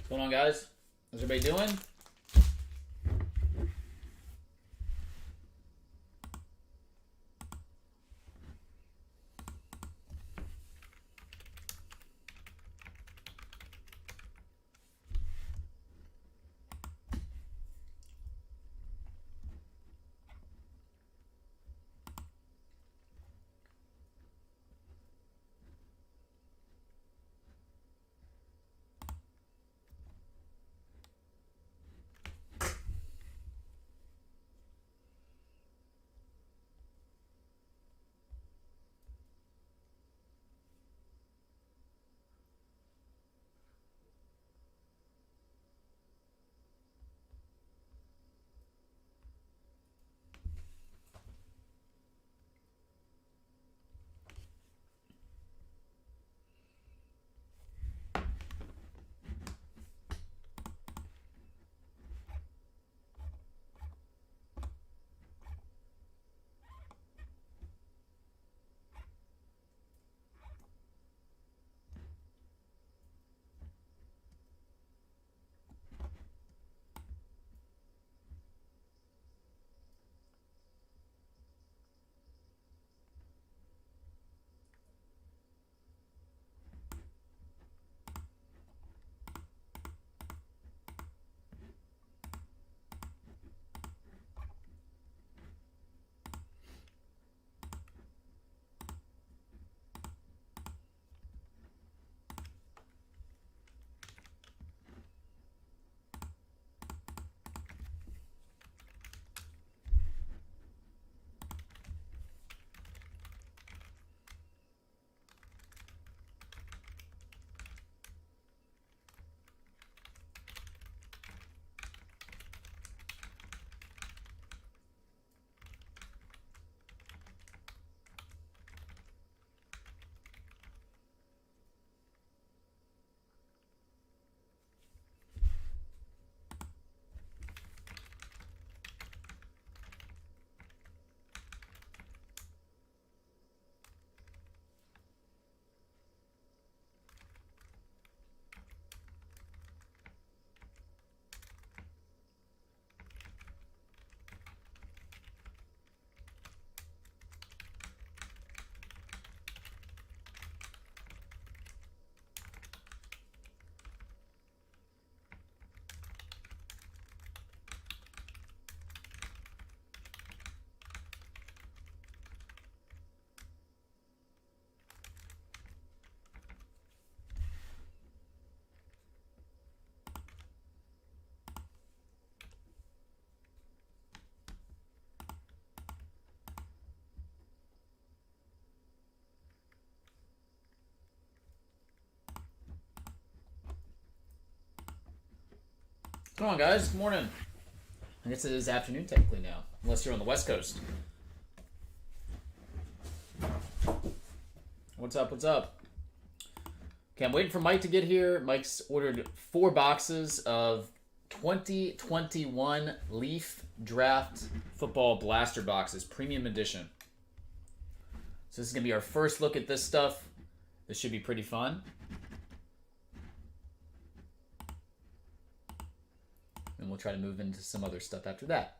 What's going on, guys? How's everybody doing? Come on, guys. Good morning. I guess it is afternoon technically now, unless you're on the West Coast. What's up? What's up? Okay, I'm waiting for Mike to get here. Mike's ordered 4 boxes of 2021 Leaf Draft Football Blaster boxes, Premium Edition. So this is going to be our first look at this stuff. This should be pretty fun. And we'll try to move into some other stuff after that.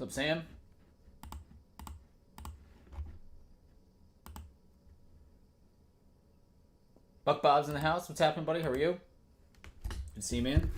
What's up, Sam? Buck Bob's in the house. What's happening, buddy? How are you? Good to see you, man.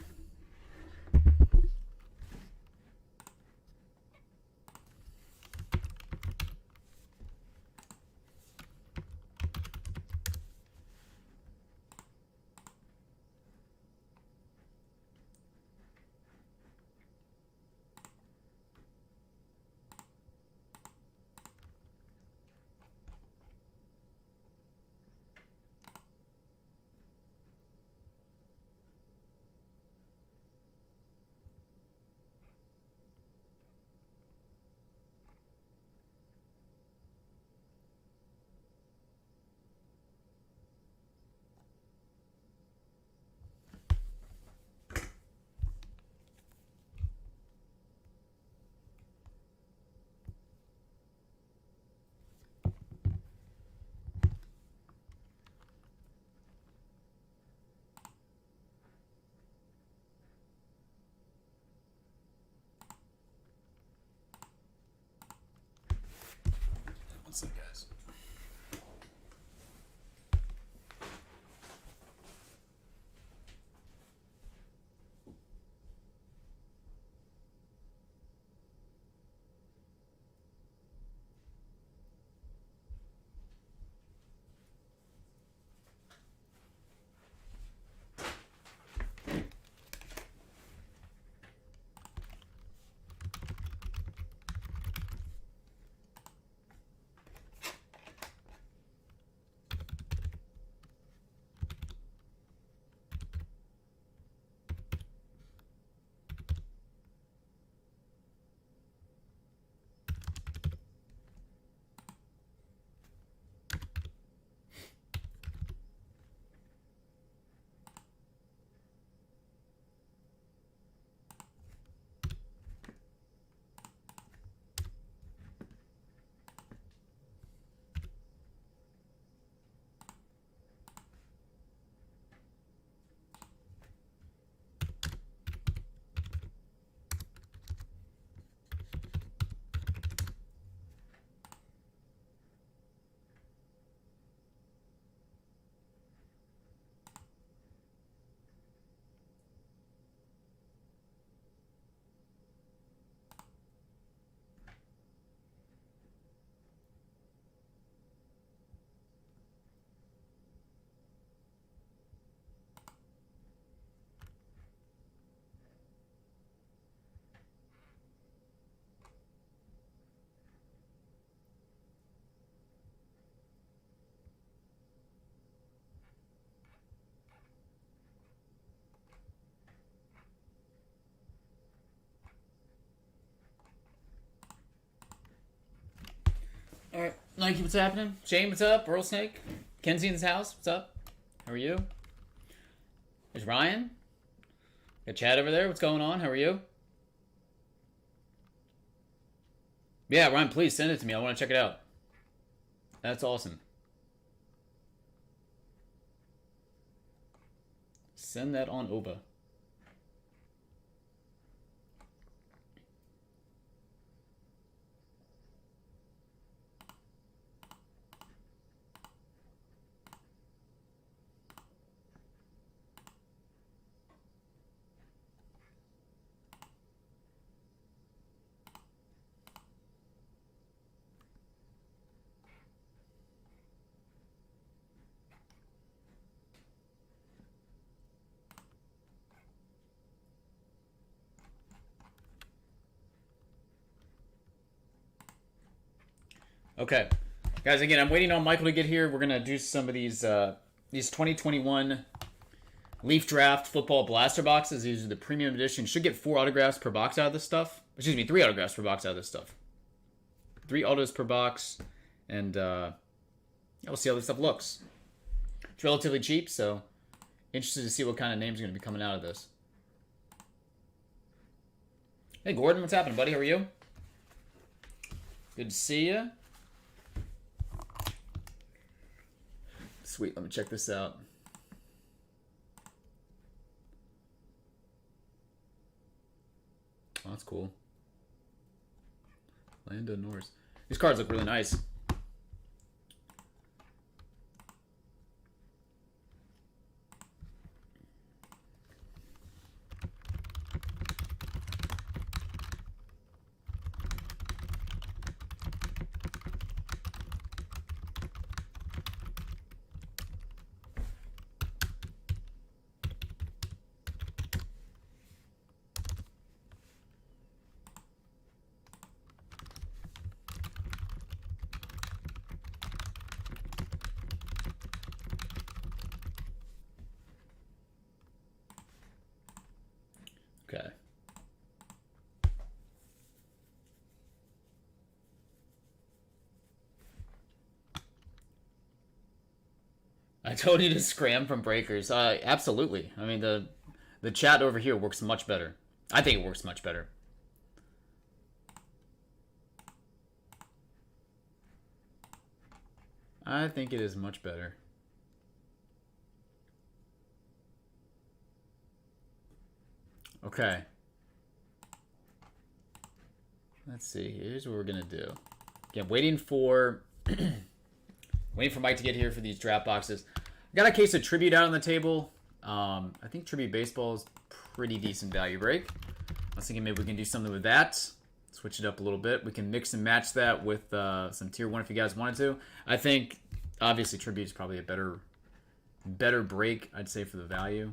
What's up, guys? All right, Nike, what's happening? Shane, what's up? Earl Snake, Kenzie in his house, what's up? How are you? There's Ryan. Got Chad over there. What's going on? How are you? Yeah, Ryan, please send it to me. I want to check it out. That's awesome. Send that on over. Okay, guys. Again, I'm waiting on Michael to get here. We're gonna do some of these 2021 Leaf Draft Football Blaster boxes. These are the premium edition. Should get 4 autographs per box out of this stuff. Excuse me, 3 autographs per box out of this stuff. 3 autos per box, and yeah, we'll see how this stuff looks. It's relatively cheap, so interested to see what kind of names are gonna be coming out of this. Hey, Gordon, what's happening, buddy? How are you? Good to see you. Sweet, let me check this out. Oh, that's cool. Lando Norris. These cards look really nice. Okay. I told you to scram from breakers. Absolutely. I mean, the chat over here works much better. I think it works much better. I think it is much better. Okay. Let's see. Here's what we're gonna do. Again, waiting for Mike to get here for these draft boxes. I got a case of Tribute out on the table. I think Tribute Baseball is pretty decent value break. I was thinking maybe we can do something with that. Switch it up a little bit. We can mix and match that with some Tier 1 if you guys wanted to. I think, obviously, Tribute is probably a better break, I'd say, for the value.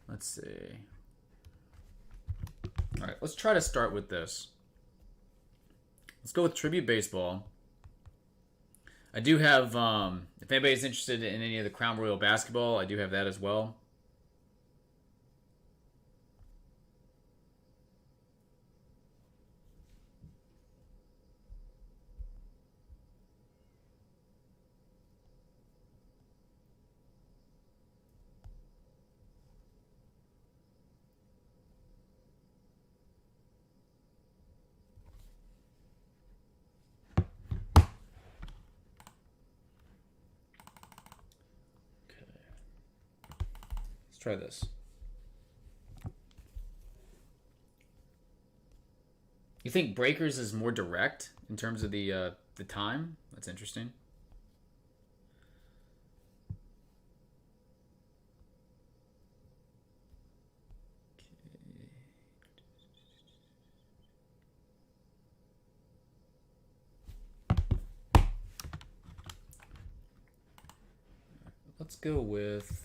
Let's see. All right, let's try to start with this. Let's go with Tribute Baseball. I do have, if anybody's interested in any of the Crown Royal basketball, I do have that as well. Try this. You think Breakers is more direct in terms of the time? That's interesting. Let's go with.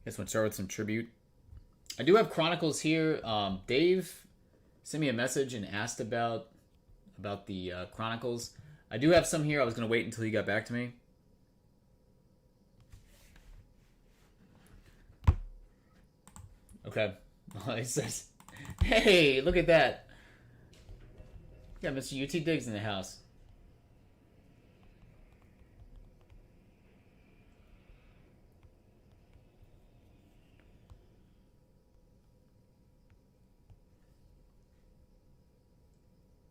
Guess we'll start with some Tribute. I do have Chronicles here. Dave sent me a message and asked about the Chronicles. I do have some here. I was going to wait until he got back to me. Okay. He says, hey, look at that. We got Mr. UT Diggs in the house.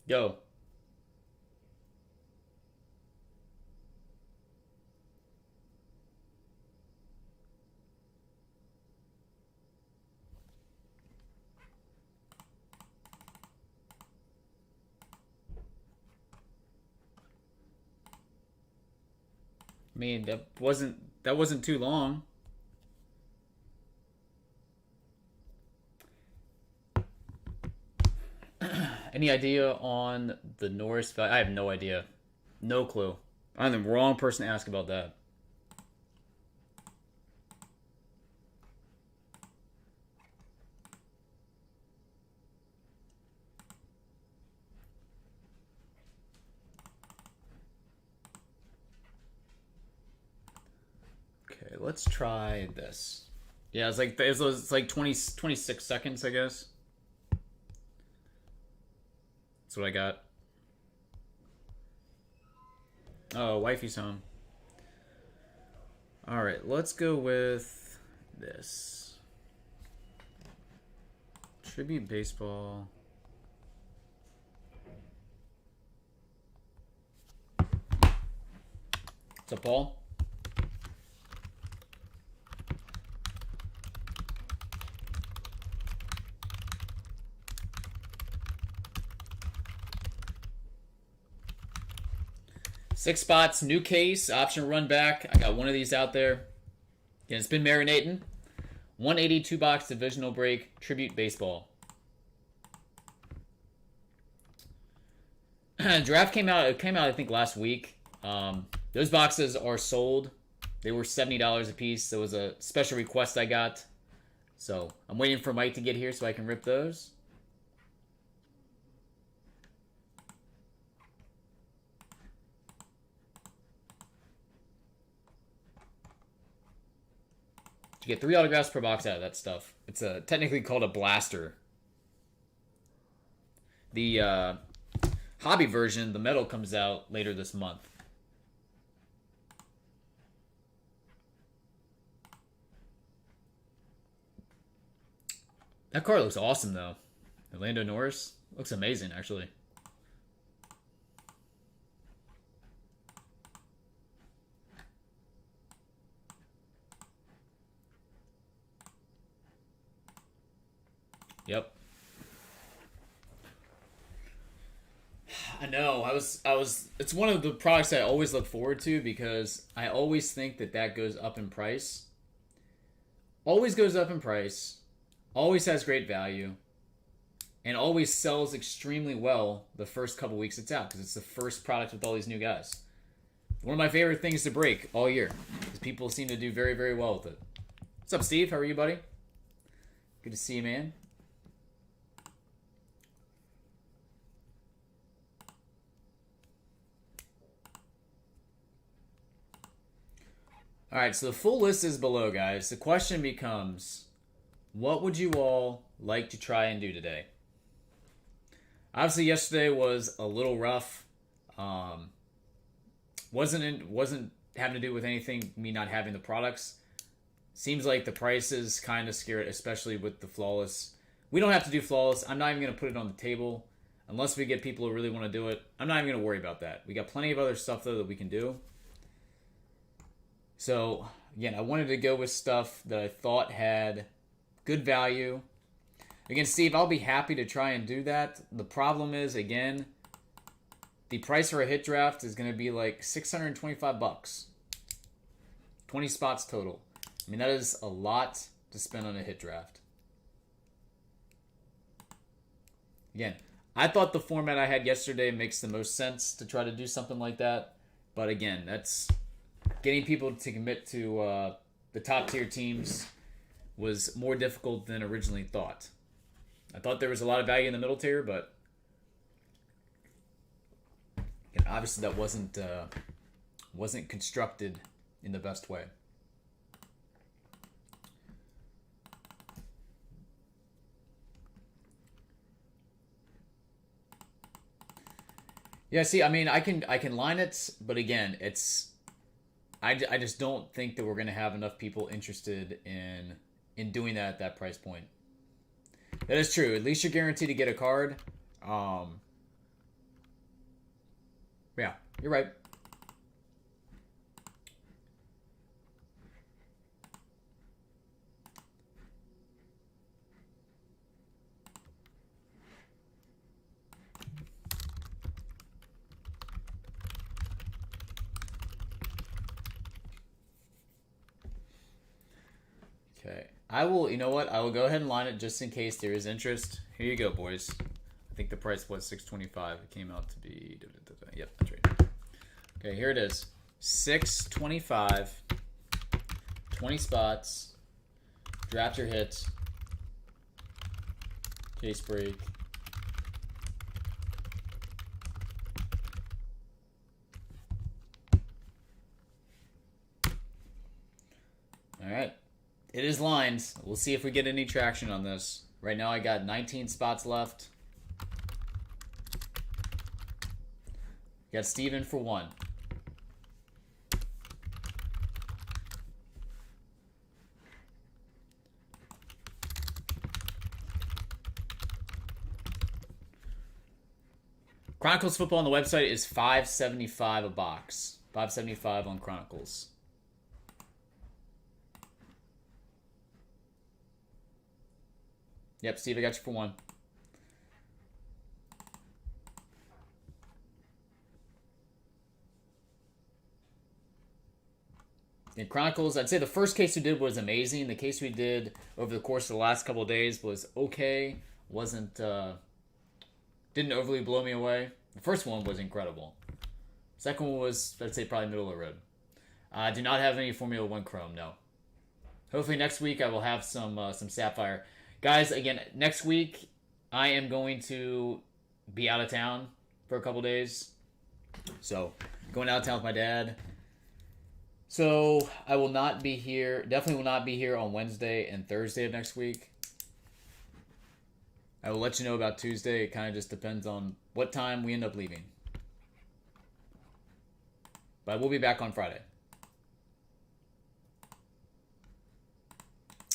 Go. I mean, that wasn't too long. Any idea on the Norris value? I have no idea. No clue. I'm the wrong person to ask about that. Okay, let's try this. Yeah, it's like 26 seconds, I guess. That's what I got. Oh, wifey's home. Alright, let's go with this. Tribute Baseball. What's up, Paul? 6 spots, new case, option run back. I got one of these out there. Again, it's been marinating. 182 box divisional break, Tribute Baseball. Draft came out. It came out, I think, last week. Those boxes are sold. They were $70 a piece. There was a special request I got. So I'm waiting for Mike to get here so I can rip those. You get 3 autographs per box out of that stuff. It's technically called a blaster. The hobby version, the metal, comes out later this month. That card looks awesome, though. Orlando Norris looks amazing, actually. Yep. I know. It's one of the products I always look forward to because I always think that goes up in price. Always goes up in price. Always has great value. And always sells extremely well the first couple weeks it's out because it's the first product with all these new guys. One of my favorite things to break all year because people seem to do very, very well with it. What's up, Steve? How are you, buddy? Good to see you, man. All right, so the full list is below, guys. The question becomes, what would you all like to try and do today? Obviously, yesterday was a little rough. Wasn't having to do with anything, me not having the products. Seems like the prices kind of scare it, especially with the flawless. We don't have to do flawless. I'm not even going to put it on the table. Unless we get people who really want to do it, I'm not even going to worry about that. We got plenty of other stuff, though, that we can do. So, again, I wanted to go with stuff that I thought had good value. Again, Steve, I'll be happy to try and do that. The problem is, again, the price for a hit draft is going to be like $625. 20 spots total. I mean, that is a lot to spend on a hit draft. Again, I thought the format I had yesterday makes the most sense to try to do something like that. But again, that's getting people to commit to the top tier teams was more difficult than originally thought. I thought there was a lot of value in the middle tier, but again, obviously that wasn't constructed in the best way. Yeah, see, I mean, I can line it, but again, I just don't think that we're going to have enough people interested in doing that at that price point. That is true. At least you're guaranteed to get a card. Yeah, you're right. Okay. I will, you know what? I will go ahead and line it just in case there is interest. Here you go, boys. I think the price was $625. It came out to be... Yep, that's right. Okay, here it is. $625. 20 spots. Draft your hits. Case break. All right. It is lined. We'll see if we get any traction on this. Right now I got 19 spots left. Got Steven for 1. Chronicles football on the website is $5.75 a box. $5.75 on Chronicles. Yep, Steve, I got you for 1. In Chronicles, I'd say the first case we did was amazing. The case we did over the course of the last couple of days was okay. Wasn't didn't overly blow me away. The first one was incredible. Second one was, I'd say, probably middle of the road. I do not have any Formula 1 Chrome, no. Hopefully next week I will have some Sapphire. Guys, again, next week I am going to be out of town for a couple days. So, going out of town with my dad. So, I will not be here. Definitely will not be here on Wednesday and Thursday of next week. I will let you know about Tuesday. It kind of just depends on what time we end up leaving. But we'll be back on Friday.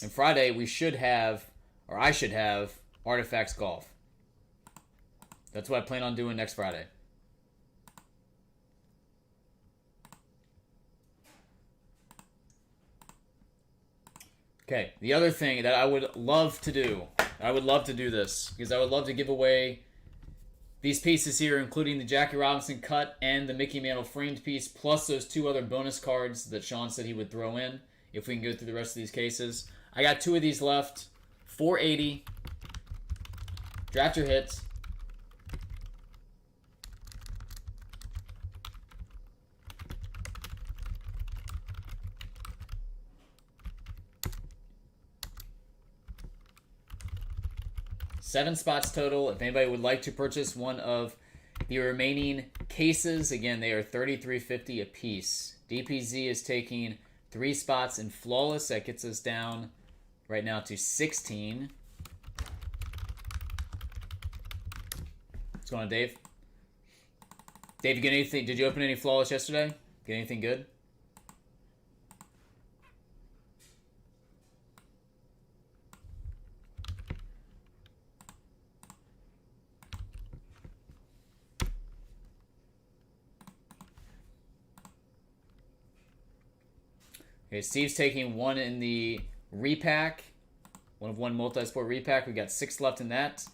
And Friday, we should have, or I should have, Artifacts Golf. That's what I plan on doing next Friday. Okay, the other thing that I would love to do, this, because I would love to give away these pieces here, including the Jackie Robinson cut and the Mickey Mantle framed piece, plus those 2 other bonus cards that Sean said he would throw in if we can go through the rest of these cases. I got 2 of these left. 480. Draft your hits. Seven spots total. If anybody would like to purchase one of the remaining cases, again, they are $33.50 a piece. DPZ is taking 3 spots in Flawless. That gets us down right now to 16. What's going on, Dave? Dave, you get anything? Did you open any Flawless yesterday? Get anything good? Okay, Steve's taking 1 in the repack. 1 of 1 multi-sport repack. We got 6 left in that.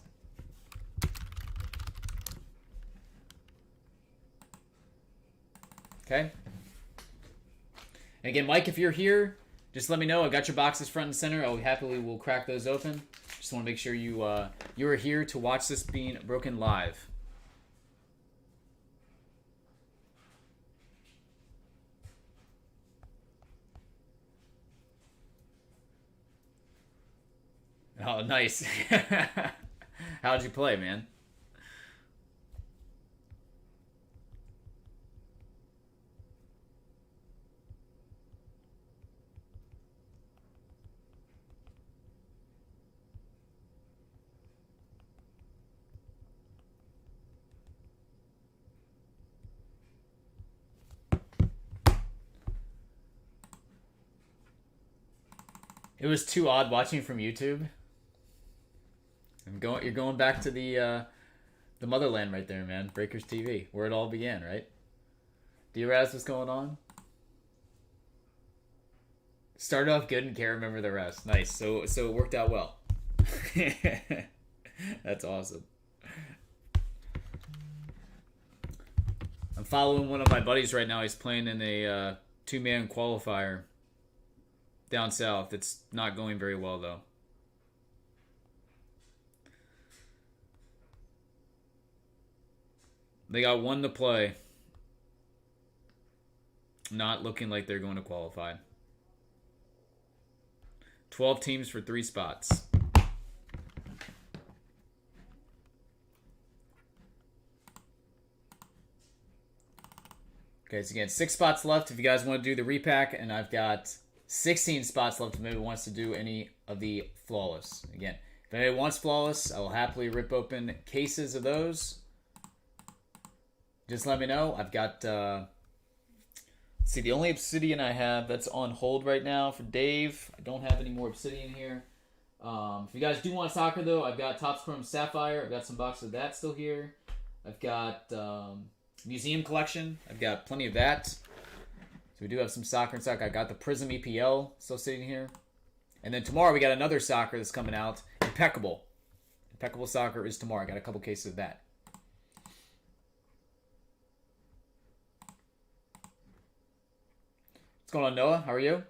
Okay. And again, Mike, if you're here, just let me know. I got your boxes front and center. I happily will crack those open. Just want to make sure you are here to watch this being broken live. Oh, nice. How'd you play, man? It was too odd watching from YouTube. You're going back to the motherland right there, man. Breakers TV, where it all began, right? D-Raz, what's going on? Started off good and can't remember the rest. Nice. So it worked out well. That's awesome. I'm following one of my buddies right now. He's playing in a 2-man qualifier down south. It's not going very well, though. They got 1 to play. Not looking like they're going to qualify. 12 teams for 3 spots. Okay, so again, 6 spots left if you guys want to do the repack, and I've got 16 spots left if maybe wants to do any of the Flawless. Again, if anybody wants Flawless, I will happily rip open cases of those. Just let me know. I've got, see, the only Obsidian I have that's on hold right now for Dave. I don't have any more Obsidian here. If you guys do want soccer, though, I've got Topps Chrome Sapphire. I've got some boxes of that still here. I've got Museum Collection. I've got plenty of that. So we do have some soccer and soccer. I got the Prizm EPL still sitting here. And then tomorrow we got another soccer that's coming out. Impeccable. Impeccable Soccer is tomorrow. I got a couple cases of that. going on, Noah? How are you?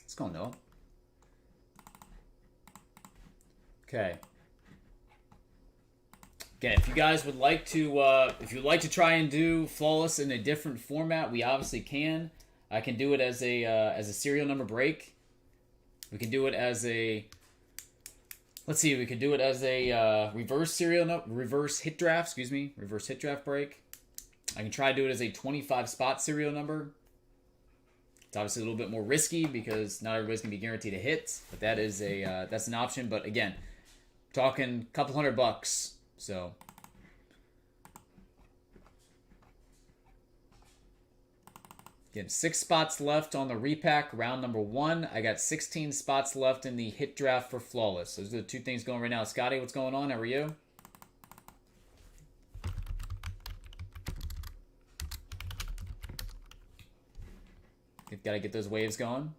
What's going on, Noah? Okay. Again, if you guys would like to, if you'd like to try and do Flawless in a different format, we obviously can. I can do it as a serial number break. We can do it as a, let's see, we could do it as a reverse hit draft, reverse hit draft break. I can try to do it as a 25 spot serial number. It's obviously a little bit more risky because not everybody's gonna be guaranteed a hit, but that is a that's an option. But again, talking a couple $100, so. Again, 6 spots left on the repack, round number 1. I got 16 spots left in the hit draft for Flawless. Those are the two things going right now. Scotty, what's going on? How are you? You've got to get those waves going.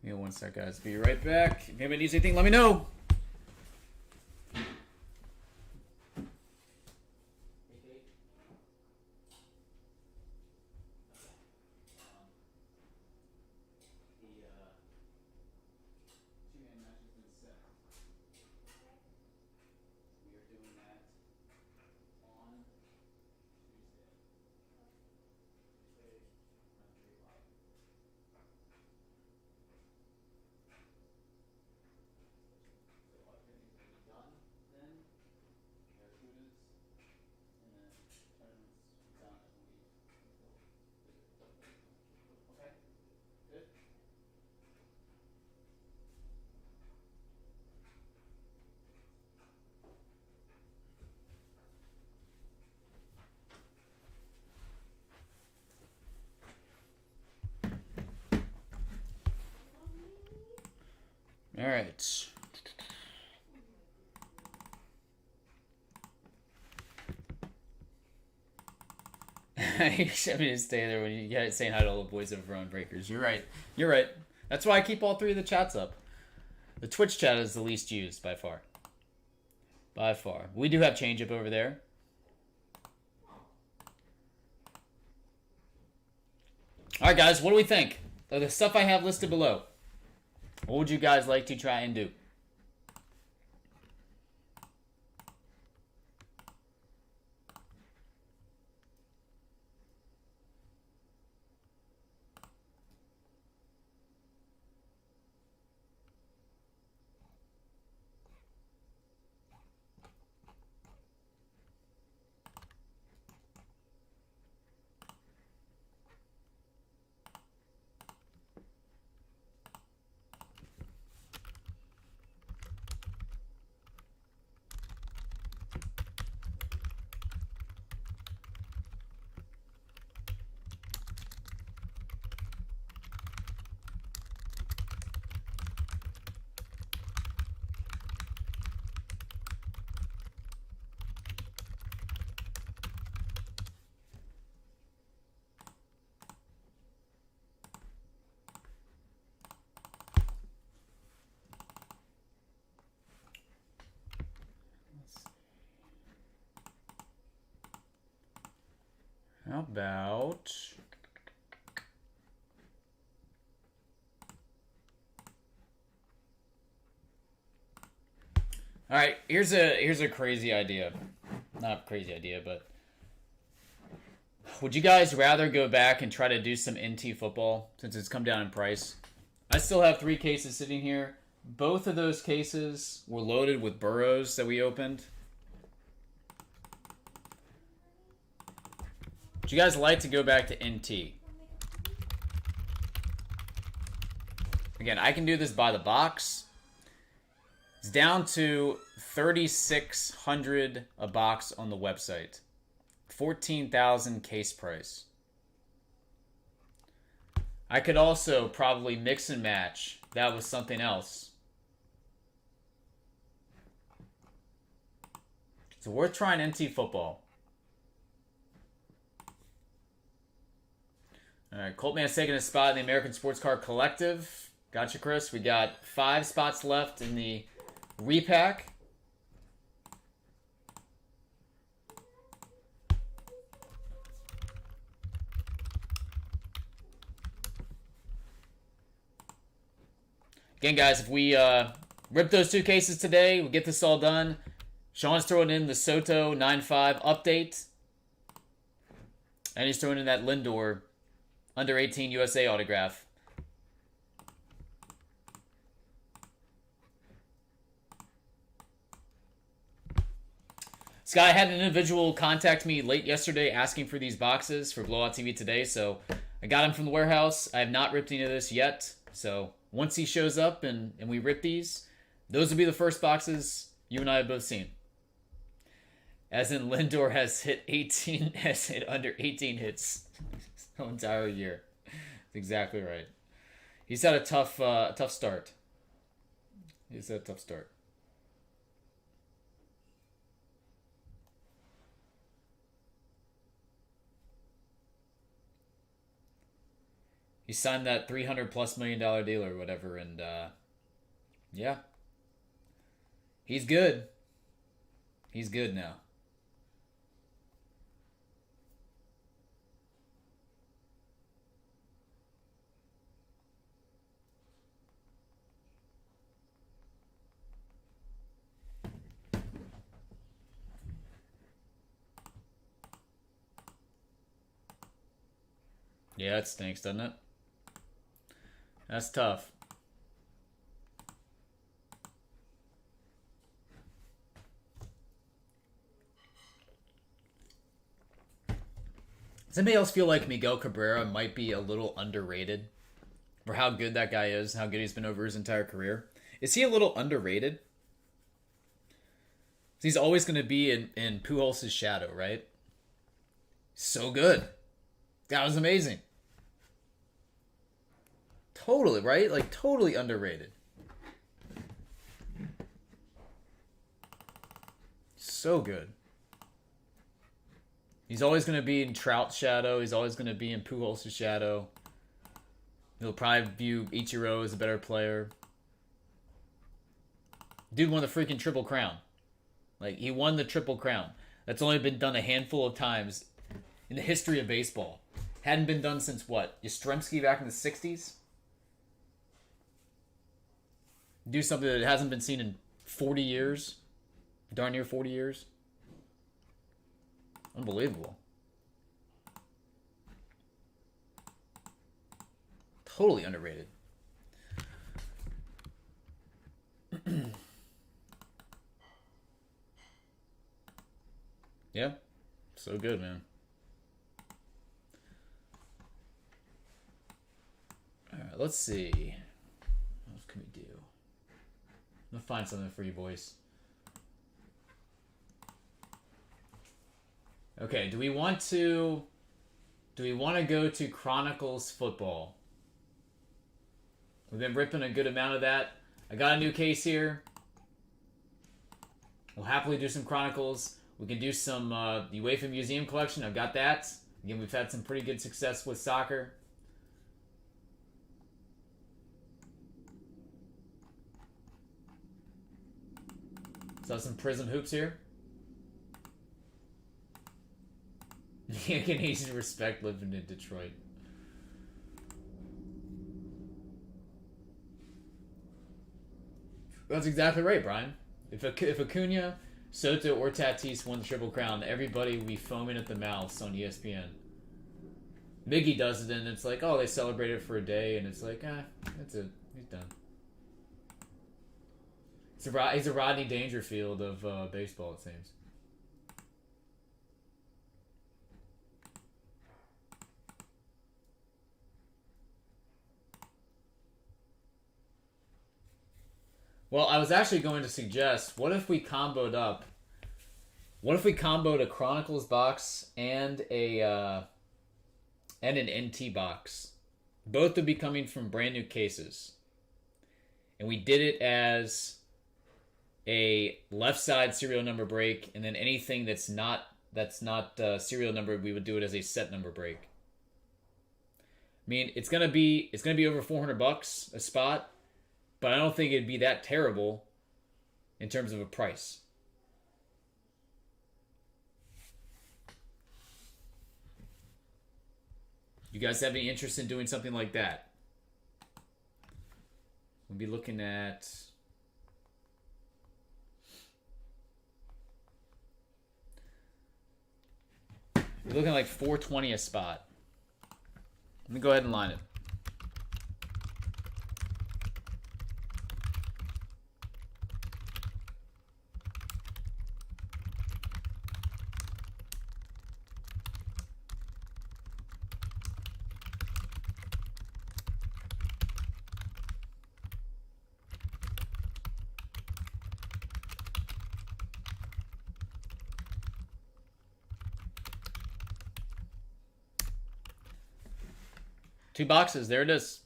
Give me one sec, guys. Be right back. If anybody needs anything, let me know. All right. You should me to stay there when you get saying hi to all the boys over on Breakers. You're right. You're right. That's why I keep all 3 of the chats up. The Twitch chat is the least used by far. By far. We do have change up over there. All right, guys. What do we think of the stuff I have listed below? What would you guys like to try and do? How about... All right, here's a crazy idea. Not a crazy idea, but would you guys rather go back and try to do some NT football since it's come down in price? I still have 3 cases sitting here. Both of those cases were loaded with burrows that we opened. Would you guys like to go back to NT? Again, I can do this by the box. It's down to $3,600 a box on the website. $14,000 case price. I could also probably mix and match that with something else. It's worth trying NT football. Alright, Coltman's taking a spot in the American Sports Card Collective. Gotcha, Chris. We got 5 spots left in the repack. Again, guys, if we rip those 2 cases today, we get this all done. Sean's throwing in the Soto 9.5 update. And he's throwing in that Lindor under 18 USA autograph. Sky had an individual contact me late yesterday asking for these boxes for Blowout TV today, so I got them from the warehouse. I have not ripped any of this yet, so once he shows up and we rip these, those will be the first boxes you and I have both seen. As in, Lindor has hit under 18 hits the entire year. That's exactly right. He's had a tough start. He's had a tough start. He signed that $300+ million deal or whatever, and yeah, he's good. He's good now. Yeah, it stinks, doesn't it? That's tough. Does anybody else feel like Miguel Cabrera might be a little underrated for how good that guy is, how good he's been over his entire career? Is he a little underrated? He's always going to be in Pujols' shadow, right? So good. That was amazing. Totally, right? Like, totally underrated. So good. He's always going to be in Trout's shadow. He's always going to be in Pujols' shadow. He'll probably view Ichiro as a better player. Dude won the freaking Triple Crown. Like, he won the Triple Crown. That's only been done a handful of times in the history of baseball. Hadn't been done since, what, Yastrzemski back in the 60s? Do something that hasn't been seen in 40 years. Darn near 40 years. Unbelievable. Totally underrated. Yeah. So good, man. Alright, let's see. What else can we do? I'm gonna find something for you boys. Okay, do we want to go to Chronicles football? We've been ripping a good amount of that. I got a new case here. We'll happily do some Chronicles. We can do some the UEFA Museum collection. I've got that. Again, we've had some pretty good success with soccer. So some Prizm hoops here. Canadian respect living in Detroit. That's exactly right, Brian. If Acuna, Soto, or Tatis won the Triple Crown, everybody would be foaming at the mouths on ESPN. Miggy does it, and it's like, oh, they celebrate it for a day, and it's like, that's it. He's done. He's a Rodney Dangerfield of baseball, it seems. Well, I was actually going to suggest, what if we comboed up? What if we comboed a Chronicles box and an NT box? Both would be coming from brand new cases. And we did it as a left side serial number break, and then anything that's not serial numbered, we would do it as a set number break. I mean, it's gonna be over $400 a spot, but I don't think it'd be that terrible in terms of a price. You guys have any interest in doing something like that? We'll be looking at like $420 a spot. Let me go ahead and line it. Two boxes. There it is.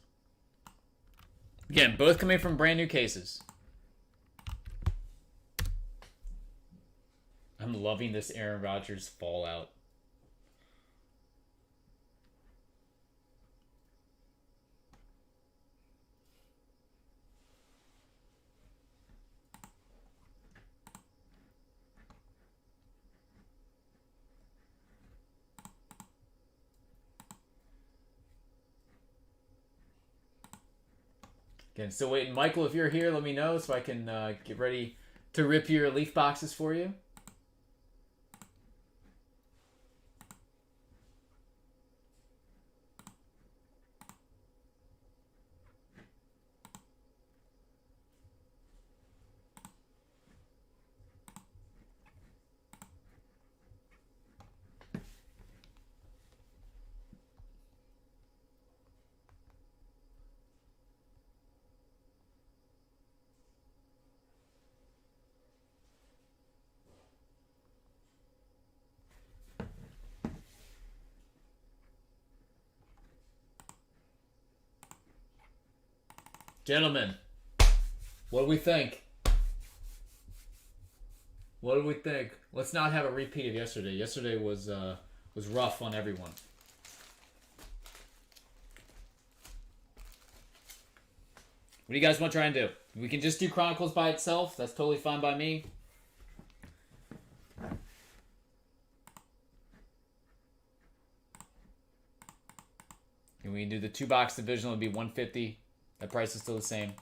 Again, both coming from brand new cases. I'm loving this Aaron Rodgers fallout. Again, still waiting. Michael, if you're here, let me know so I can get ready to rip your leaf boxes for you. Gentlemen, what do we think? What do we think? Let's not have a repeat of yesterday. Yesterday was rough on everyone. What do you guys want to try and do? We can just do Chronicles by itself. That's totally fine by me. And we can do the 2-box divisional. It'd be $150. That price is still the same.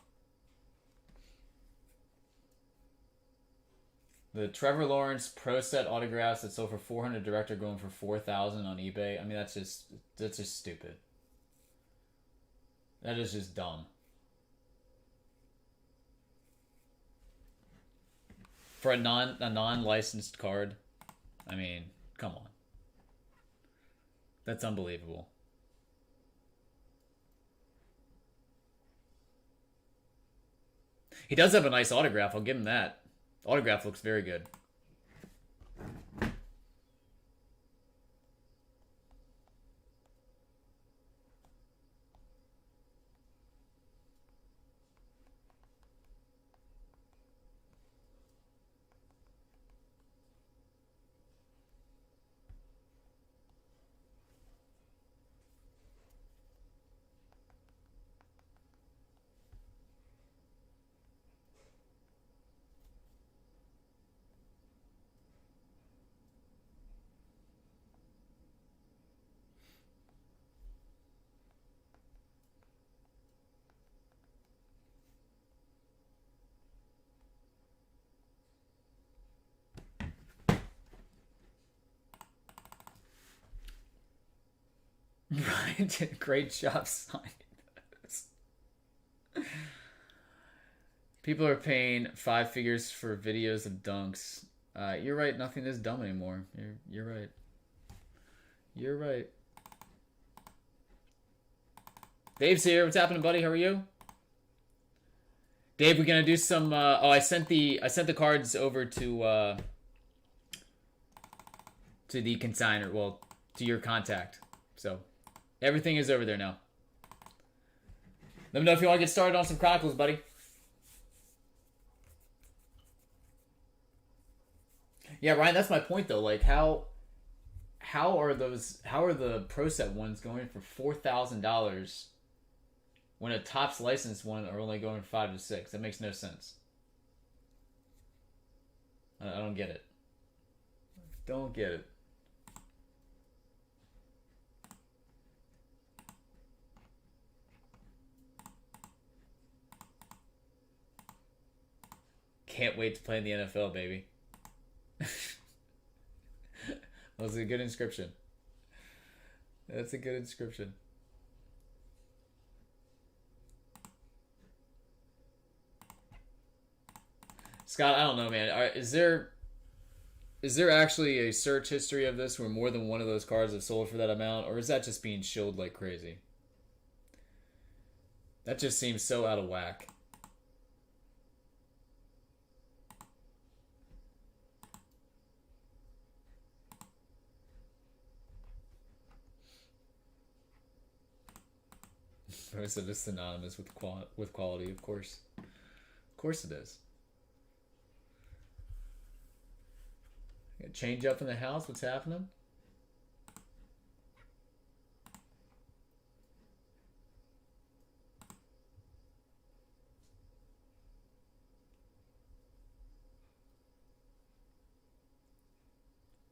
The Trevor Lawrence Pro Set autographs that sold for $400 direct are going for $4,000 on eBay. I mean, that's just stupid. That is just dumb. For a non-licensed card, I mean, come on. That's unbelievable. He does have a nice autograph. I'll give him that. The autograph looks very good. Ryan did a great job signing those. People are paying 5 figures for videos of dunks. You're right. Nothing is dumb anymore. You're right. You're right. Dave's here. What's happening, buddy? How are you? Dave, we're gonna do some. I sent the cards over to the consigner. Well, to your contact. So everything is over there now. Let me know if you want to get started on some Chronicles, buddy. Yeah, Ryan, that's my point though. Like how are the Pro Set ones going for $4,000 when a Topps licensed one are only going 5 to 6? That makes no sense. I don't get it. Don't get it. Can't wait to play in the NFL, baby. That's a good inscription. That's a good inscription. Scott, I don't know, man. Is there actually a search history of this where more than one of those cards have sold for that amount, or is that just being shilled like crazy? That just seems so out of whack. I said it's synonymous with quality, of course. Of course it is. Got change up in the house. What's happening?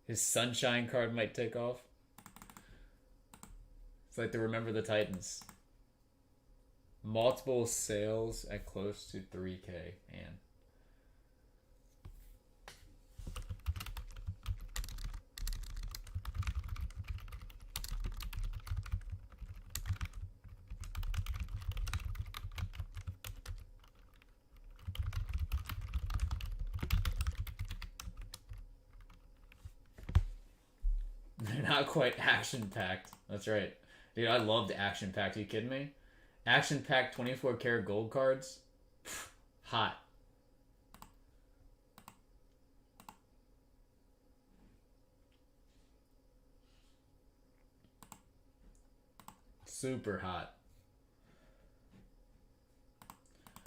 His Sunshine card might take off. It's like the Remember the Titans. Multiple sales at close to 3K, man. They're not quite action-packed. That's right. Dude, I loved action-packed. Are you kidding me? Action-packed 24 karat gold cards. Hot. Super hot.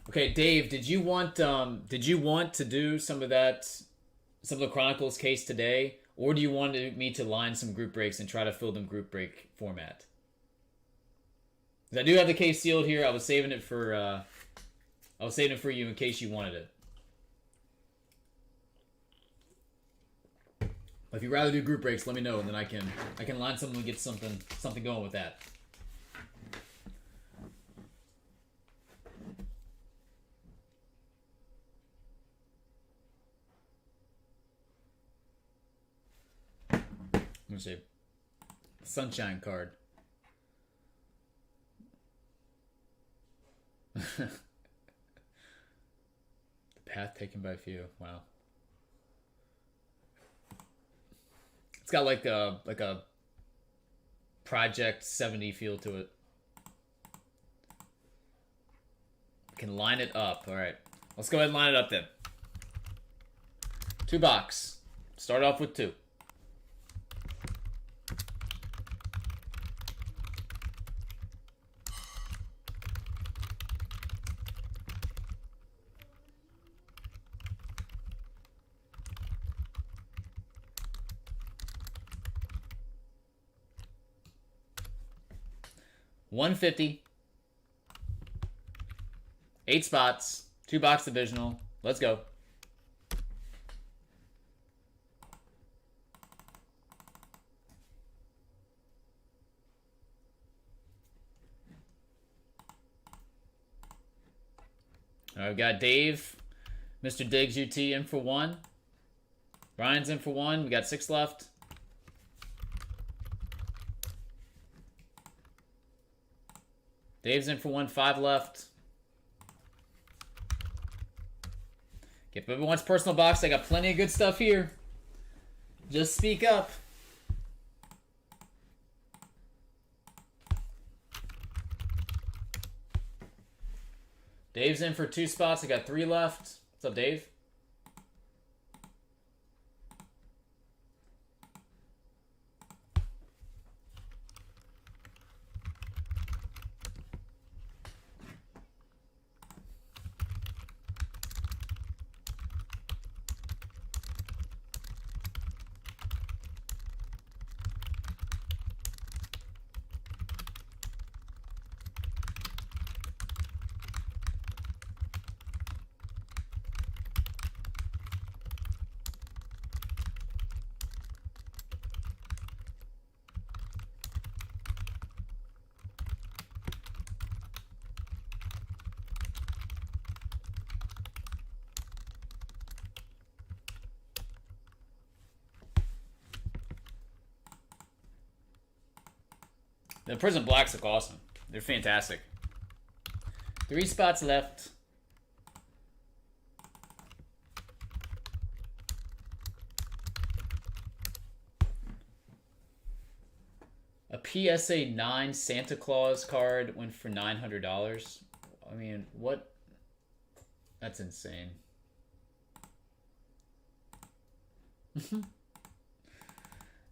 Okay, Dave, did you want to do some of the Chronicles case today, or do you want me to line some group breaks and try to fill them group break format? I do have the case sealed here. I was saving it for you in case you wanted it. If you'd rather do group breaks, let me know, and then I can line something and get something going with that. Let me see. Sunshine card. The path taken by few. Wow. It's got like a Project 70 feel to it. Can line it up. All right. Let's go ahead and line it up then. 2 box. Start off with 2. $150. 8 spots. 2 box divisional. Let's go. All right, we've got Dave, Mr. Diggs UT in for 1. Brian's in for 1. We got 6 left. Dave's in for 1, 5 left. If everyone wants personal box, I got plenty of good stuff here. Just speak up. Dave's in for 2 spots. I got 3 left. What's up, Dave? The Prizm Blacks look awesome. They're fantastic. 3 spots left. A PSA 9 Santa Claus card went for $900. I mean, what? That's insane.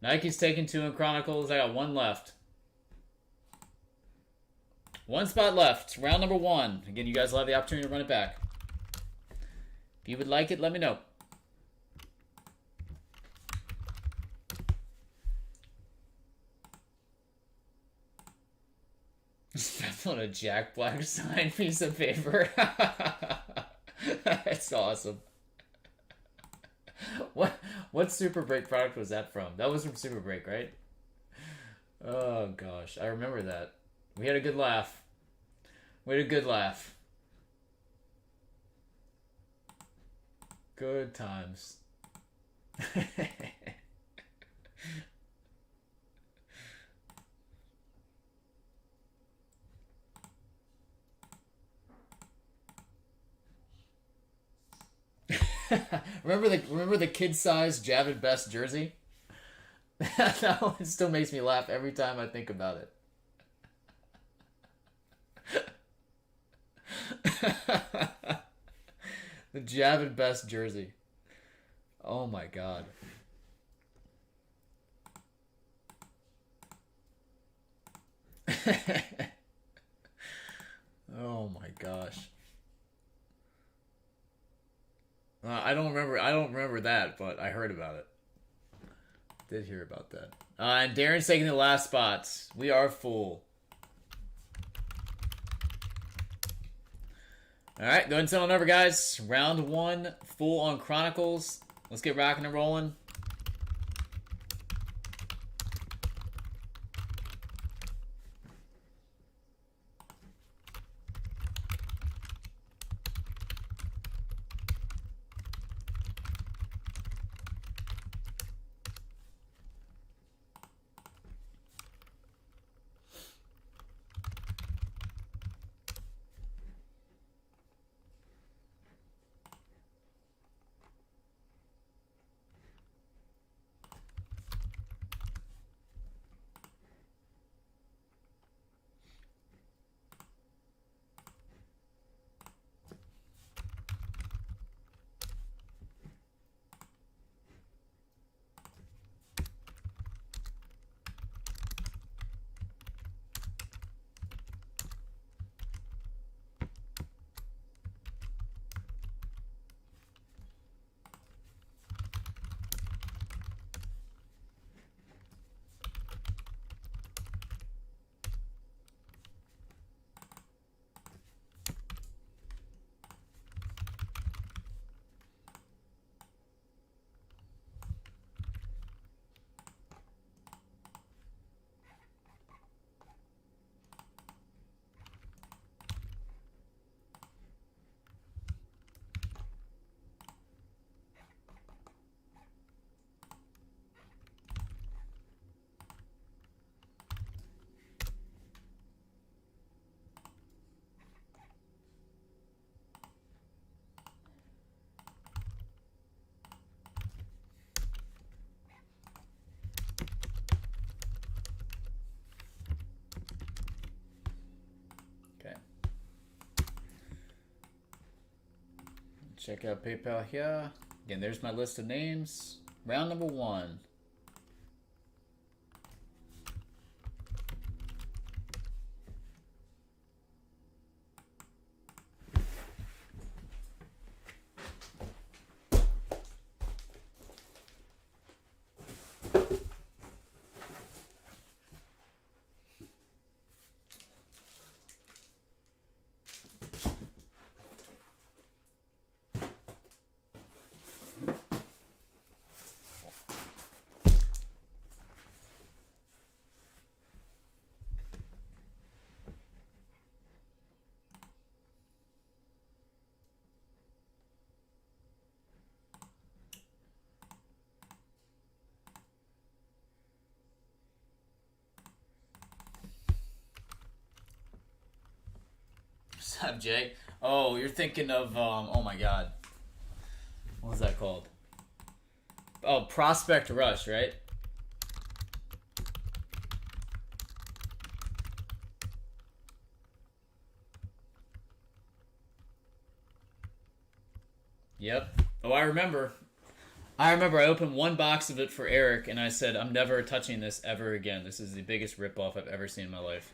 Nike's taking 2 in Chronicles. I got 1 left. 1 spot left. Round number 1. Again, you guys will have the opportunity to run it back. If you would like it, let me know. Step on a Jack Black signed piece of paper. That's awesome. What Super Break product was that from? That was from Super Break, right? Oh gosh, I remember that. We had a good laugh. We had a good laugh. Good times. remember the kid-sized Javid Best jersey? That one still makes me laugh every time I think about it. The Javid Best jersey. Oh my god. Oh my gosh. I don't remember that, but I heard about it. Did hear about that. And Darren's taking the last spots. We are full. Alright, go ahead and send on over, guys. Round 1, full on Chronicles. Let's get rocking and rolling. check out PayPal here. Again, there's my list of names. Round number 1. What's up, Jay? Oh, you're thinking of, oh my god. What was that called? Oh, Prospect Rush, right? Yep. Oh, I remember. I opened one box of it for Eric, and I said, I'm never touching this ever again. This is the biggest ripoff I've ever seen in my life.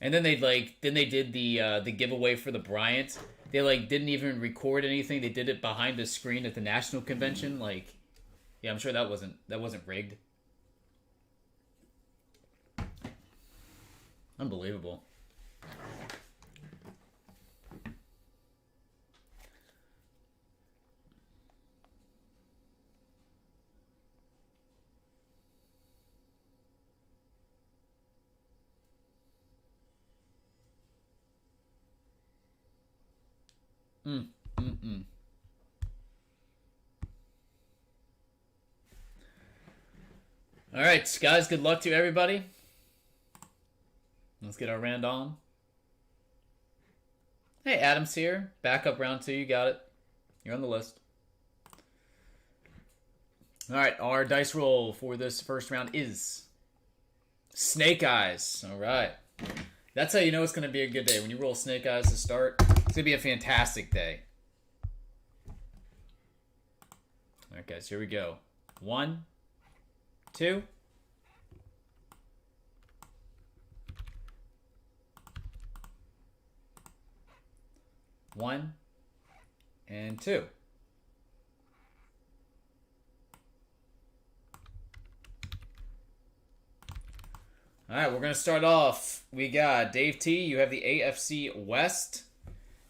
And then they did the giveaway for the Bryant. They didn't even record anything. They did it behind the screen at the national convention. Yeah, I'm sure that wasn't rigged. Unbelievable. All right, guys, good luck to everybody. Let's get our random. Hey, Adam's here. Backup round 2, you got it. You're on the list. All right, our dice roll for this first round is Snake Eyes. All right. That's how you know it's going to be a good day. When you roll Snake Eyes to start, it's going to be a fantastic day. All right, guys, here we go. 1, 2. 1 and 2. All right, we're going to start off. We got Dave T. You have the AFC West.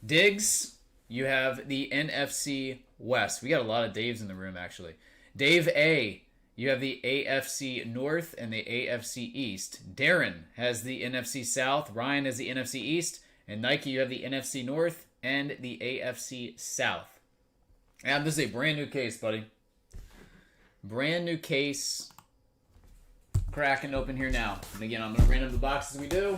Diggs, you have the NFC West. We got a lot of Daves in the room, actually. Dave A., you have the AFC North and the AFC East. Darren has the NFC South. Ryan has the NFC East. And Nike, you have the NFC North and the AFC South. And this is a brand new case, buddy. Brand new case. Cracking open here now. And again, I'm going to random the boxes we do.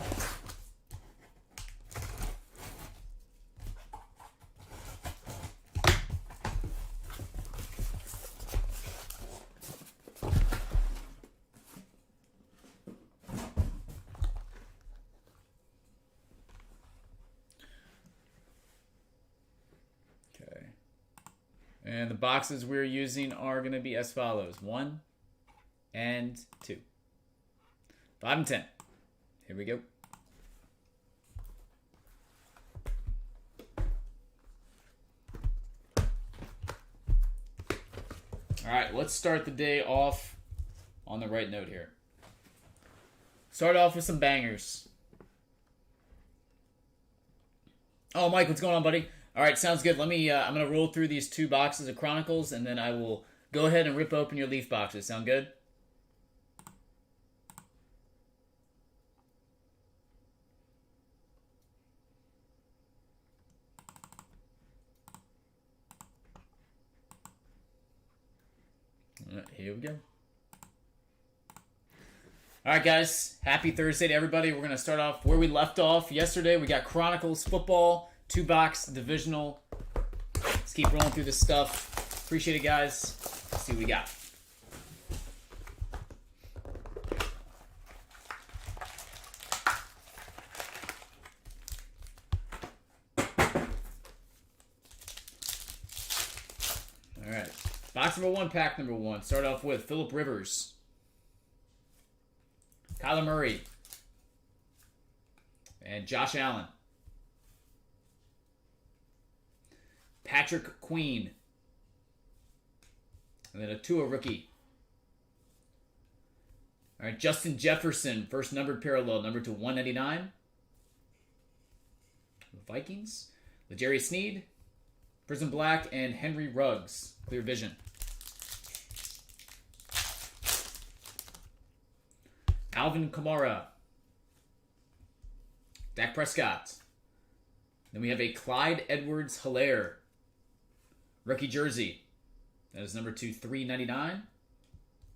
And the boxes we're using are going to be as follows. 1 and 2. 5 and 10. Here we go. All right, let's start the day off on the right note here. Start off with some bangers. Oh, Mike, what's going on, buddy? All right, sounds good. Let me. I'm gonna roll through these 2 boxes of Chronicles, and then I will go ahead and rip open your Leaf boxes. Sound good? All right, here we go. All right, guys. Happy Thursday to everybody. We're gonna start off where we left off yesterday. We got Chronicles football. 2-box divisional. Let's keep rolling through this stuff. Appreciate it, guys. Let's see what we got. All right. Box number 1, pack number 1. Start off with Phillip Rivers, Kyler Murray, and Josh Allen. Patrick Queen. And then a Tua rookie. All right, Justin Jefferson, first numbered parallel, number to 199. Vikings. L'Jarius Sneed, Prizm Black, and Henry Ruggs, clear vision. Alvin Kamara. Dak Prescott. Then we have a Clyde Edwards-Helaire rookie jersey. That is number 2/399.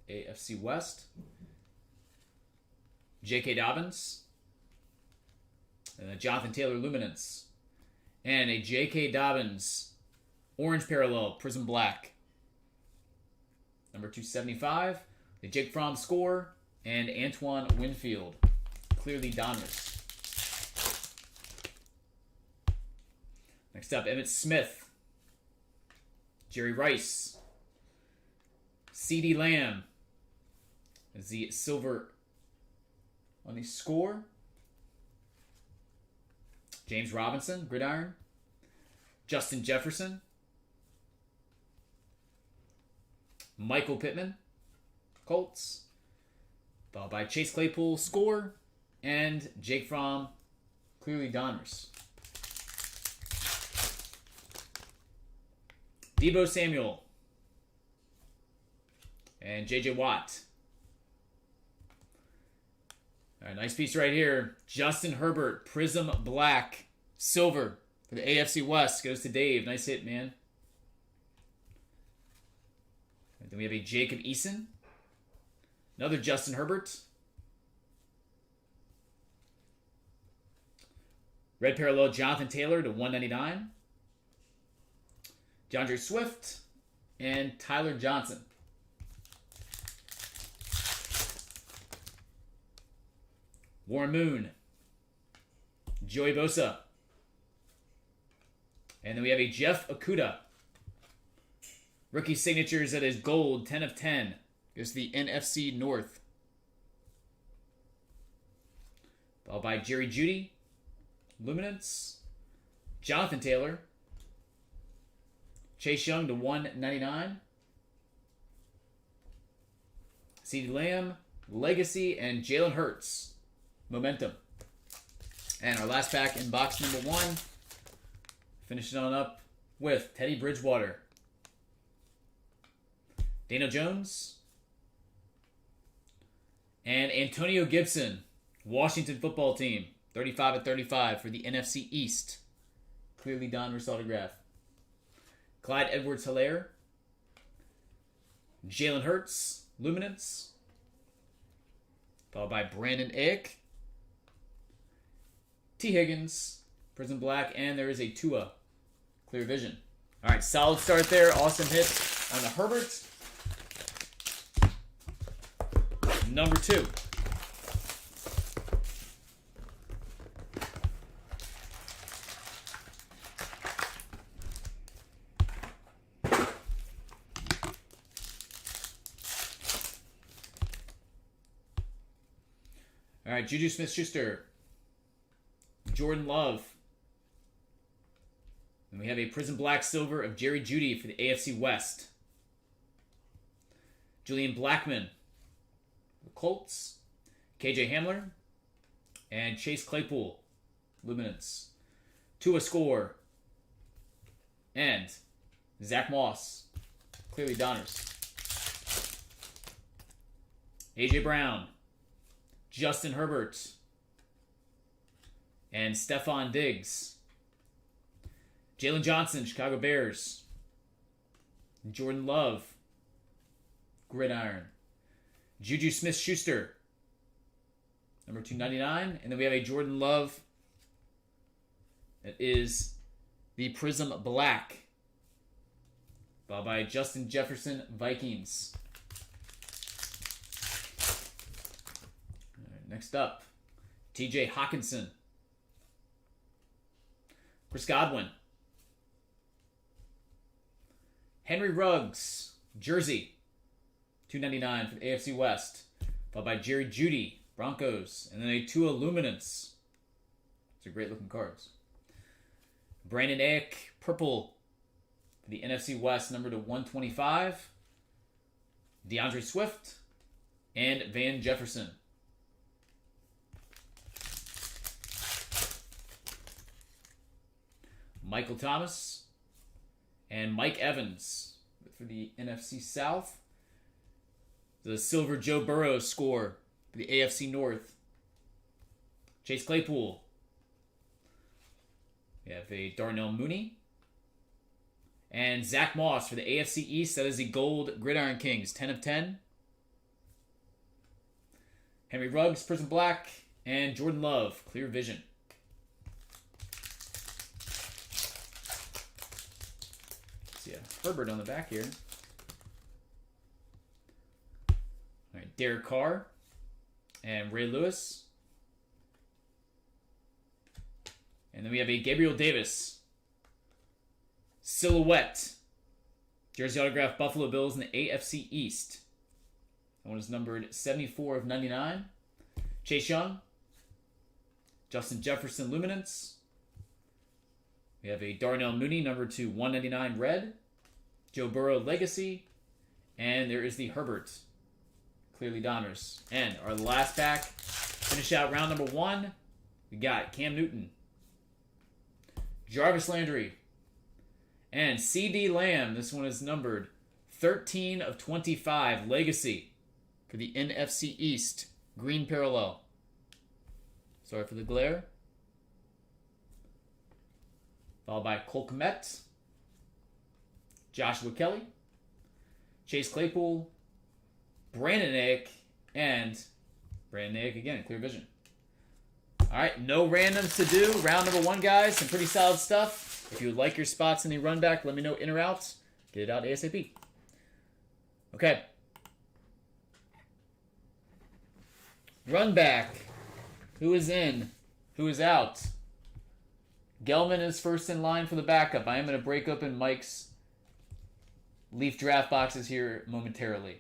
AFC West. J.K. Dobbins. And a Jonathan Taylor Luminance. And a J.K. Dobbins orange parallel Prizm Black. Number 275. The Jake Fromm score. And Antoine Winfield. Clearly Donruss. Next up, Emmitt Smith. Jerry Rice. CeeDee Lamb. As the silver on the score. James Robinson, gridiron. Justin Jefferson. Michael Pittman, Colts. Followed by Chase Claypool, score. And Jake Fromm, clearly Donruss. Deebo Samuel. And J.J. Watt. All right, nice piece right here. Justin Herbert, Prizm Black, silver for the AFC West. Goes to Dave. Nice hit, man. And then we have a Jacob Eason. Another Justin Herbert. Red parallel Jonathan Taylor to 199. DeAndre Swift and Tyler Johnson. Warren Moon. Joey Bosa. And then we have a Jeff Okudah. Rookie signatures that is gold, 10 of 10. Goes to the NFC North. Followed by Jerry Jeudy. Luminance. Jonathan Taylor. Chase Young to 199. CeeDee Lamb. Legacy. And Jalen Hurts. Momentum. And our last pack in box number 1. Finishing on up with Teddy Bridgewater. Daniel Jones. And Antonio Gibson. Washington football team. 35 of 35 for the NFC East. Clearly Donruss autograph. Clyde Edwards-Helaire. Jalen Hurts. Luminance. Followed by Brandon Ayuk. T. Higgins, Prizm Black, and there is a Tua. Clear vision. All right, solid start there. Awesome hit on the Herbert. Number 2. All right, Juju Smith-Schuster. Jordan Love. And we have a Prizm Black Silver of Jerry Jeudy for the AFC West. Julian Blackmon. The Colts. KJ Hamler. And Chase Claypool. Luminance. Tua score. And Zach Moss. Clearly Donruss. AJ Brown. Justin Herbert. And Stephon Diggs. Jalen Johnson, Chicago Bears. Jordan Love. Gridiron. Juju Smith-Schuster. Number 299. And then we have a Jordan Love. That is the Prizm Black. Followed by Justin Jefferson, Vikings. All right, next up, TJ Hawkinson. Chris Godwin. Henry Ruggs, jersey, $2.99 for the AFC West. Followed by Jerry Jeudy, Broncos. And then a Tua Luminance. These are great looking cards. Brandon Ayuk, purple for the NFC West, number to 125. DeAndre Swift and Van Jefferson. Michael Thomas and Mike Evans for the NFC South. The silver Joe Burrow score for the AFC North. Chase Claypool. We have a Darnell Mooney. And Zach Moss for the AFC East. That is the gold Gridiron Kings, 10 of 10. Henry Ruggs, Prizm Black. And Jordan Love, Clear Vision. See a Herbert on the back here. All right, Derek Carr and Ray Lewis. And then we have a Gabriel Davis silhouette jersey autograph Buffalo Bills in the AFC East. That one is numbered 74 of 99. Chase Young, Justin Jefferson Luminance. We have a Darnell Mooney, number to 199 red. Joe Burrow Legacy. And there is the Herbert. Clearly Donruss. And our last pack. Finish out round number 1. We got Cam Newton. Jarvis Landry. And CD Lamb. This one is numbered 13 of 25. Legacy. For the NFC East. Green parallel. Sorry for the glare. Followed by Cole Kmet, Joshua Kelly, Chase Claypool, Brandon Ayuk, and Brandon Ayuk again, Clear Vision. All right, no randoms to do. Round number 1, guys. Some pretty solid stuff. If you would like your spots in the run back, let me know in or out. Get it out ASAP. Okay. Run back. Who is in? Who is out? Gelman is first in line for the backup. I am going to break open Mike's Leaf draft boxes here momentarily.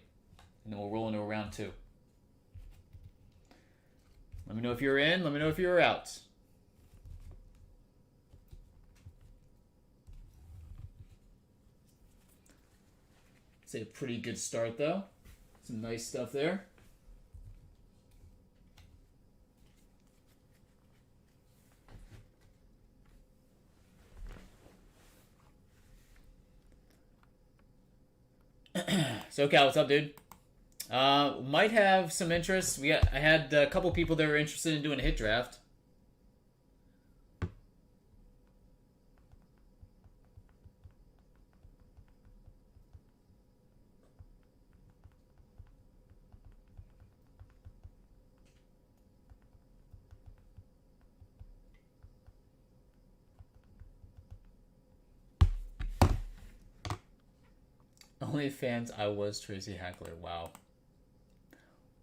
And then we'll roll into round 2. Let me know if you're in. Let me know if you're out. It's a pretty good start, though. Some nice stuff there. So Cal, what's up, dude? Might have some interest. I had a couple people that were interested in doing a hit draft. Only fans I was Tracy Hackler. Wow.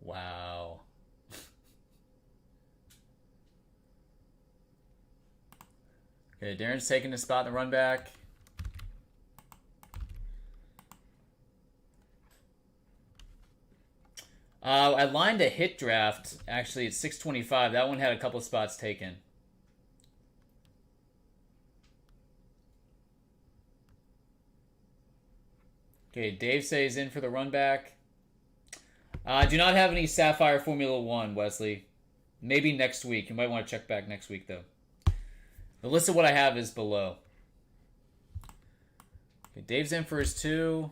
Wow. Okay, Darren's taking the spot in the run back. I lined a hit draft actually at 625. That one had a couple spots taken. Okay, Dave says in for the run back. I do not have any Sapphire Formula 1, Wesley. Maybe next week. You might want to check back next week, though. The list of what I have is below. Okay, Dave's in for his 2.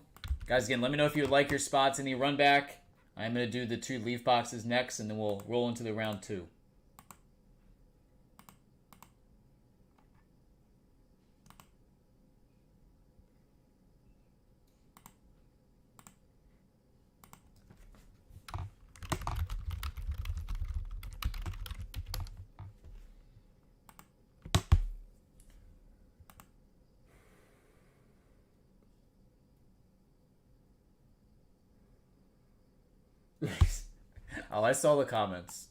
Guys, again, let me know if you would like your spots in the run back. I'm going to do the 2 leaf boxes next, and then we'll roll into the round 2. Oh, I saw the comments.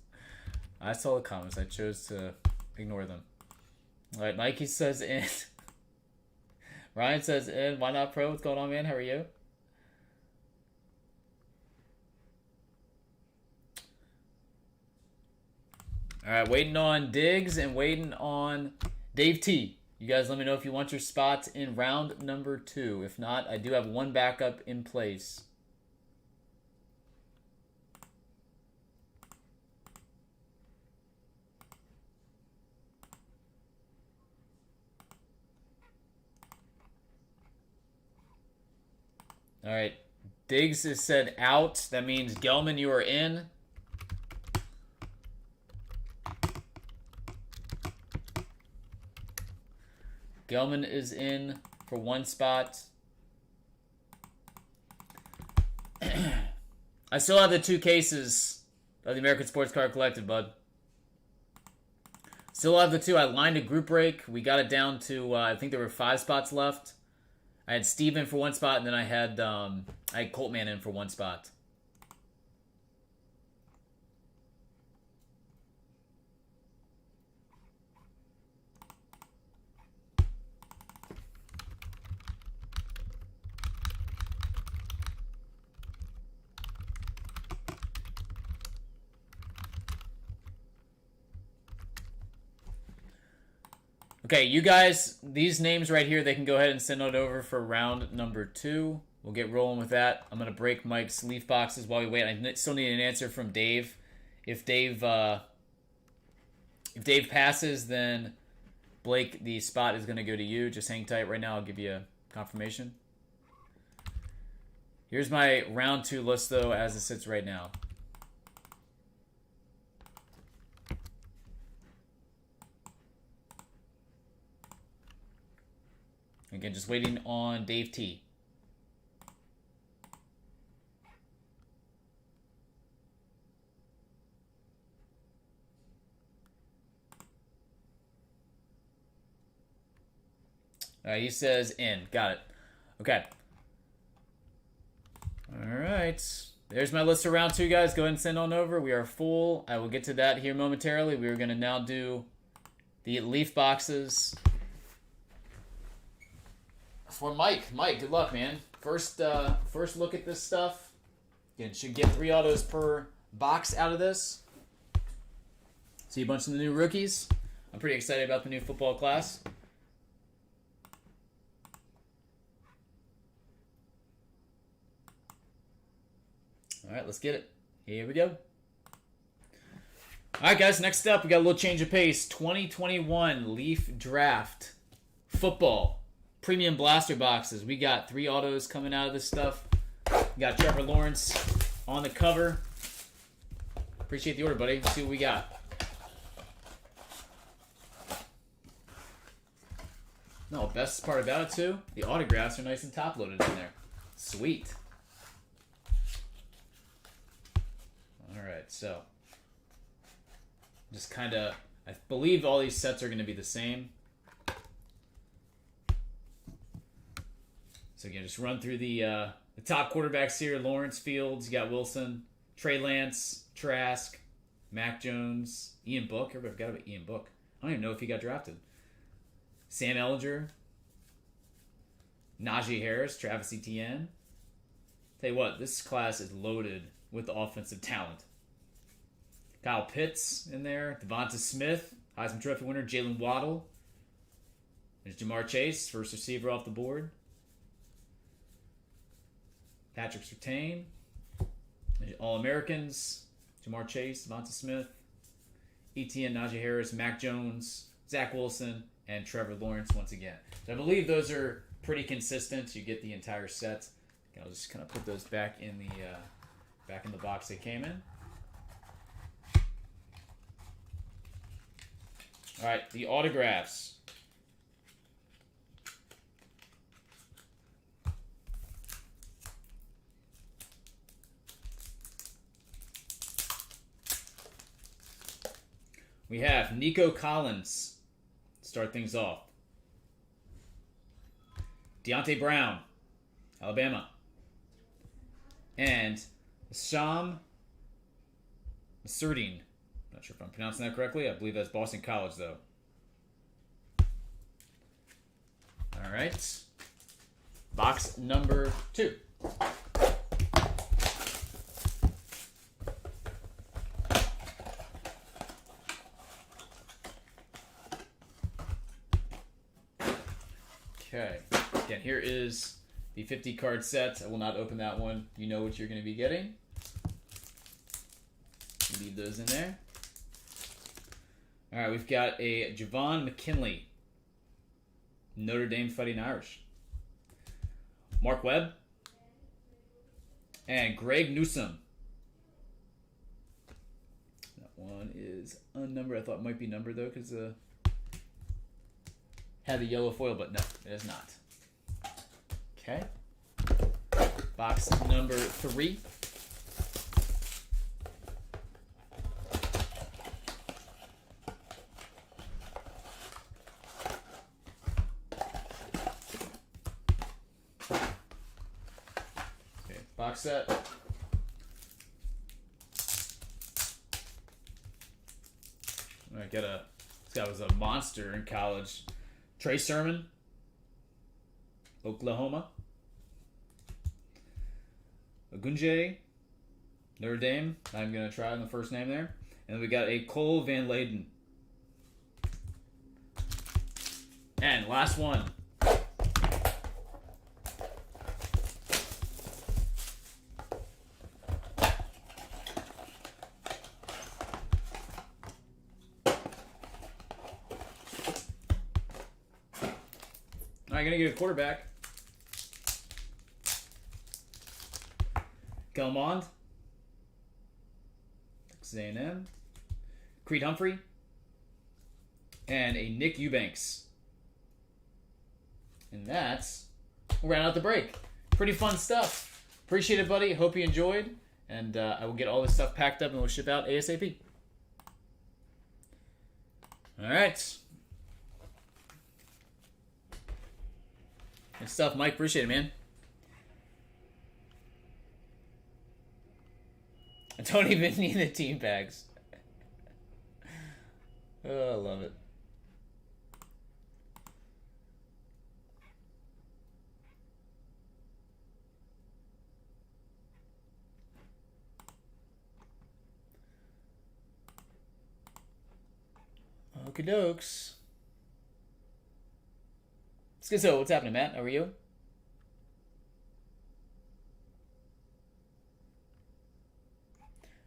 I chose to ignore them. All right, Nike says in Ryan says, "And why not pro? What's going on, man? How are you?" All right, waiting on Diggs and waiting on Dave T. You guys let me know if you want your spots in round number 2. If not, I do have one backup in place. All right, Diggs is said out. That means Gelman, you are in. Gelman is in for one spot. I still have the 2 cases of the American Sports Card Collective, bud. Still have the 2. I lined a group break. We got it down to, I think there were 5 spots left. I had Steve in for one spot, and then I had Coltman in for one spot. Okay, you guys, these names right here, they can go ahead and send it over for round number 2. We'll get rolling with that. I'm going to break Mike's leaf boxes while we wait. I still need an answer from Dave. If Dave passes, then Blake, the spot is going to go to you. Just hang tight right now. I'll give you a confirmation. Here's my round 2 list, though, as it sits right now. Again, just waiting on Dave T. He says in. Got it. Okay. All right. There's my list of round 2, guys. Go ahead and send on over. We are full. I will get to that here momentarily. We are going to now do the leaf boxes. For Mike. Mike, good luck, man. First look at this stuff. Again, should get 3 autos per box out of this. See a bunch of the new rookies. I'm pretty excited about the new football class. All right, let's get it. Here we go. All right, guys, next up, we got a little change of pace. 2021 Leaf Draft Football. Premium blaster boxes. We got 3 autos coming out of this stuff. We got Trevor Lawrence on the cover. Appreciate the order, buddy. Let's see what we got. No, best part about it, too, the autographs are nice and top-loaded in there. Sweet. All right, so just kind of, I believe all these sets are going to be the same. So again, just run through the top quarterbacks here. Lawrence, Fields, you got Wilson, Trey Lance, Trask, Mac Jones, Ian Book. Everybody forgot about Ian Book. I don't even know if he got drafted. Sam Ellinger, Najee Harris, Travis Etienne. Tell you what, this class is loaded with offensive talent. Kyle Pitts in there, Devonta Smith, Heisman Trophy winner, Jalen Waddle. There's Jamar Chase, first receiver off the board. Patrick Surtain, All-Americans, Jamar Chase, Devonta Smith, Etienne, Najee Harris, Mac Jones, Zach Wilson, and Trevor Lawrence once again. So I believe those are pretty consistent. You get the entire set. I'll just kind of put those back in the box they came in. All right, the autographs. We have Nico Collins, start things off. Deontay Brown, Alabama. And Sham Surdine. Not sure if I'm pronouncing that correctly. I believe that's Boston College, though. All right. Box number 2. Okay. Again, here is the 50 card set. I will not open that one. You know what you're going to be getting. Leave those in there. All right, we've got a Javon McKinley, Notre Dame Fighting Irish. Mark Webb. And Greg Newsome. That one is unnumbered. I thought it might be numbered, though, because had the yellow foil, but no, it is not. Okay. Box number 3. Okay, box set. I get a. This guy was a monster in college. Trey Sermon, Oklahoma. Ogunje, Notre Dame. I'm going to try on the first name there. And we got a Cole Van Layden. And last one. All right, going to get a quarterback. Gelmond. Texas A&M. Creed Humphrey. And a Nick Eubanks. And that's, we'll round out the break. Pretty fun stuff. Appreciate it, buddy. Hope you enjoyed. And I will get all this stuff packed up and we'll ship out ASAP. All right. Good stuff, Mike. Appreciate it, man. I don't even need the team bags. Oh, I love it. Okie dokes. So, what's happening, Matt? How are you?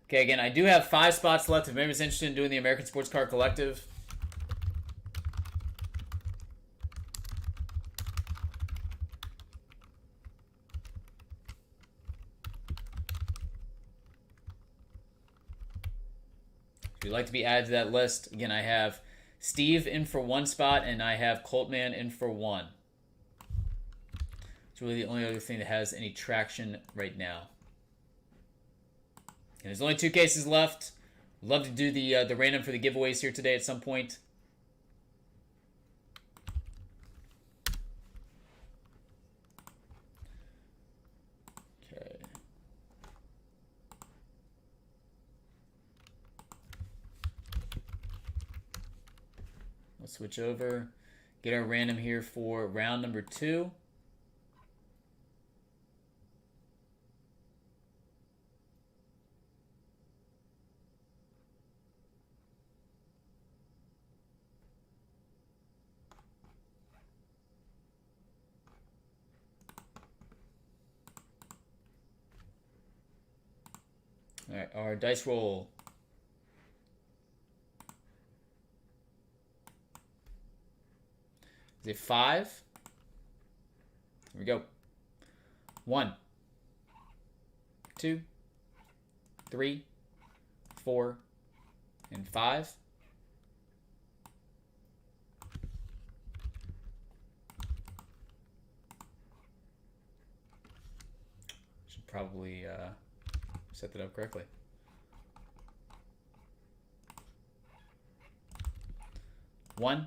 Okay, again, I do have 5 spots left. If anybody's interested in doing the American Sports Card Collective. If you'd like to be added to that list, again, I have Steve in for 1 spot, and I have Coltman in for 1. It's really the only other thing that has any traction right now. And there's only 2 cases left. Love to do the random for the giveaways here today at some point. Okay. We'll switch over. Get our random here for round number 2. All right, our dice roll. Is it 5? Here we go. 1, 2, 3, 4, and 5. Should probably set that up correctly. 1,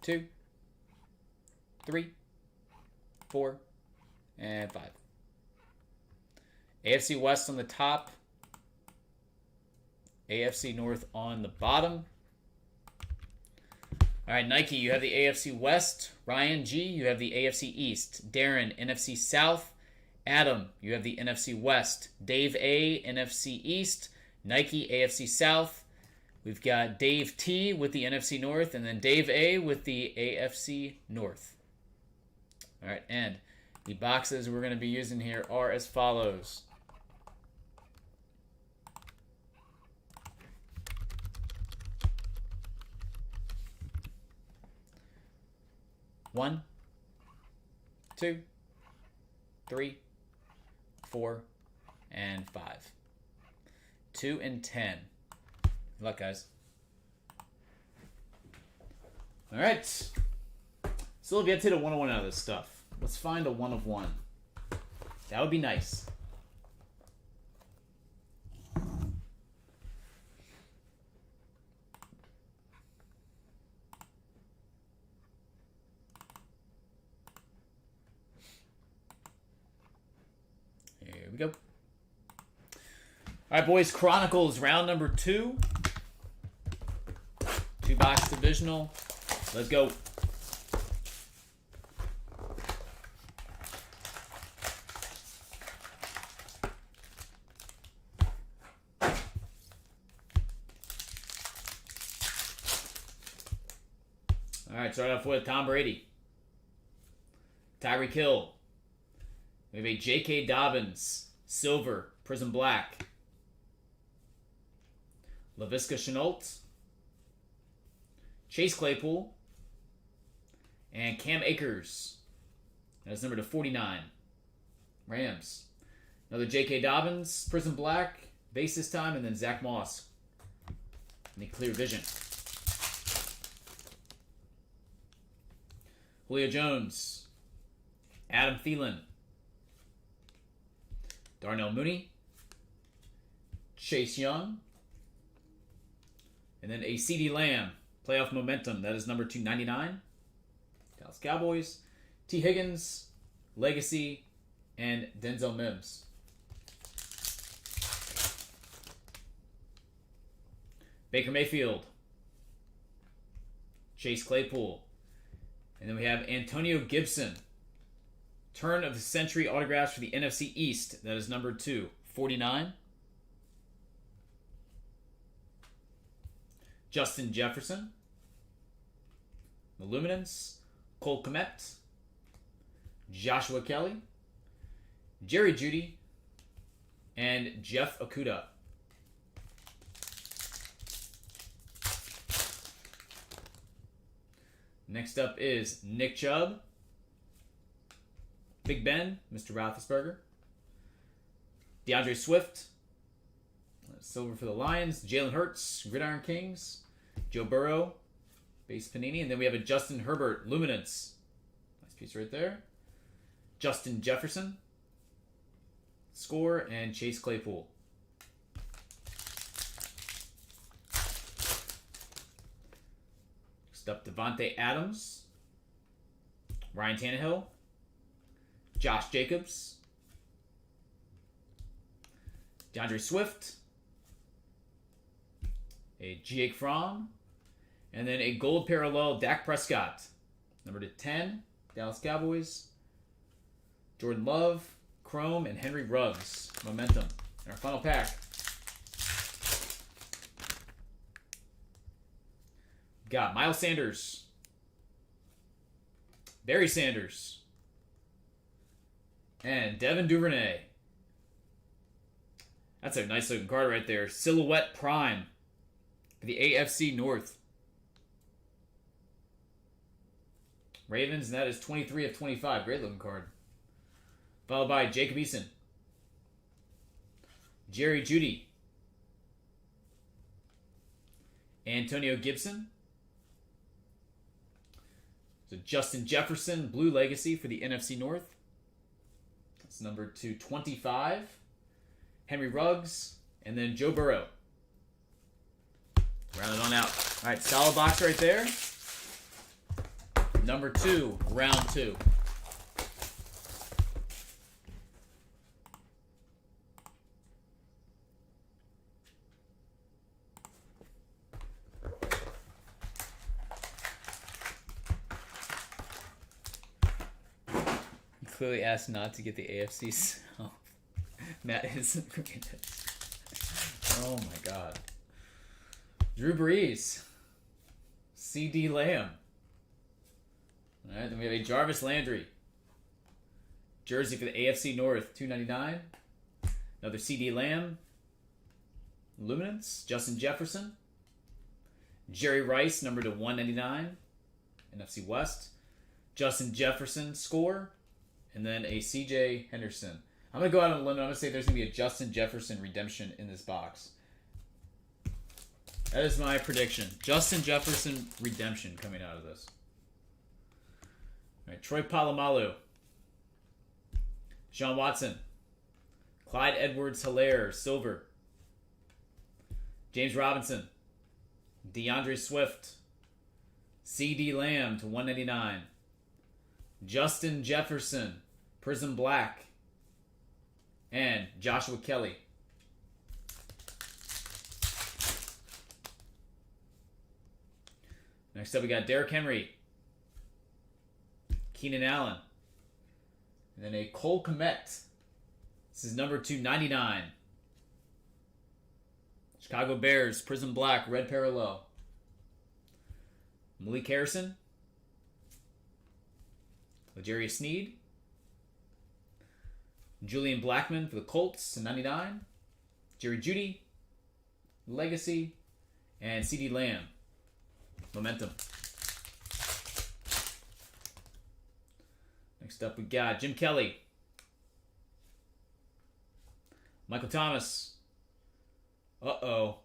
2, 3, 4, and 5. AFC West on the top. AFC North on the bottom. All right, Nike, you have the AFC West. Ryan G, you have the AFC East. Darren, NFC South. Adam, you have the NFC West. Dave A, NFC East. Nike, AFC South. We've got Dave T with the NFC North, and then Dave A with the AFC North. All right, and the boxes we're going to be using here are as follows. One, 2, 3, 4, and 5. 2 and 10. Good luck, guys. All right. Still have yet to hit a 1-of-1 out of this stuff. Let's find a 1 of 1. That would be nice. Here we go. All right, boys. Chronicles, round number 2. 2-box divisional. Let's go. All right, start off with Tom Brady. Tyreek Hill. We have a J.K. Dobbins, silver, Prizm black. Laviska Shenault. Chase Claypool. And Cam Akers. That's number to 49. Rams. Another J.K. Dobbins, Prizm black, base this time, and then Zach Moss. And the clear vision. Julio Jones. Adam Thielen. Darnell Mooney. Chase Young. And then a CeeDee Lamb. Playoff momentum. That is number 299. Dallas Cowboys. T. Higgins. Legacy. And Denzel Mims. Baker Mayfield. Chase Claypool. And then we have Antonio Gibson. Turn of the century autographs for the NFC East. That is number 249. Justin Jefferson. The Luminance. Cole Kmet. Joshua Kelly. Jerry Jeudy. And Jeff Okudah. Next up is Nick Chubb. Big Ben, Mr. Roethlisberger. DeAndre Swift. Silver for the Lions. Jalen Hurts, Gridiron Kings. Joe Burrow, base Panini. And then we have a Justin Herbert, Luminance. Nice piece right there. Justin Jefferson. Score, and Chase Claypool. Next up, Devontae Adams. Ryan Tannehill. Josh Jacobs. DeAndre Swift. A Jake Fromm. And then a gold parallel, Dak Prescott. Number to 10, Dallas Cowboys. Jordan Love, Chrome, and Henry Ruggs. Momentum. And our final pack. We've got Miles Sanders. Barry Sanders. And Devin Duvernay. That's a nice looking card right there. Silhouette Prime for the AFC North. Ravens, and that is 23 of 25. Great looking card. Followed by Jacob Eason. Jerry Jeudy. Antonio Gibson. So Justin Jefferson, Blue Legacy for the NFC North. That's number 225. Henry Ruggs, and then Joe Burrow. Round it on out. All right, solid box right there. Number 2, round 2. clearly asked not to get the AFC South. Matt is. Oh my god. Drew Brees. CD Lamb. Alright, then we have a Jarvis Landry. Jersey for the AFC North, $2.99. Another CD Lamb. Luminance. Justin Jefferson. Jerry Rice, number to 199. NFC West. Justin Jefferson score. And then a CJ Henderson. I'm going to go out on a limb. I'm going to say there's going to be a Justin Jefferson redemption in this box. That is my prediction. Justin Jefferson redemption coming out of this. All right, Troy Polamalu. Sean Watson. Clyde Edwards-Helaire, silver. James Robinson. DeAndre Swift. CD Lamb to 199. Justin Jefferson, Prizm Black. And Joshua Kelly. Next up, we got Derrick Henry, Keenan Allen, and then a Cole Kmet. This is number 299. Chicago Bears, Prizm Black, red parallel. Malik Harrison, L'Jarius Sneed, Julian Blackmon for the Colts to 99. Jerry Jeudy, Legacy, and CD Lamb. Momentum. Next up we got Jim Kelly. Michael Thomas. Uh-oh.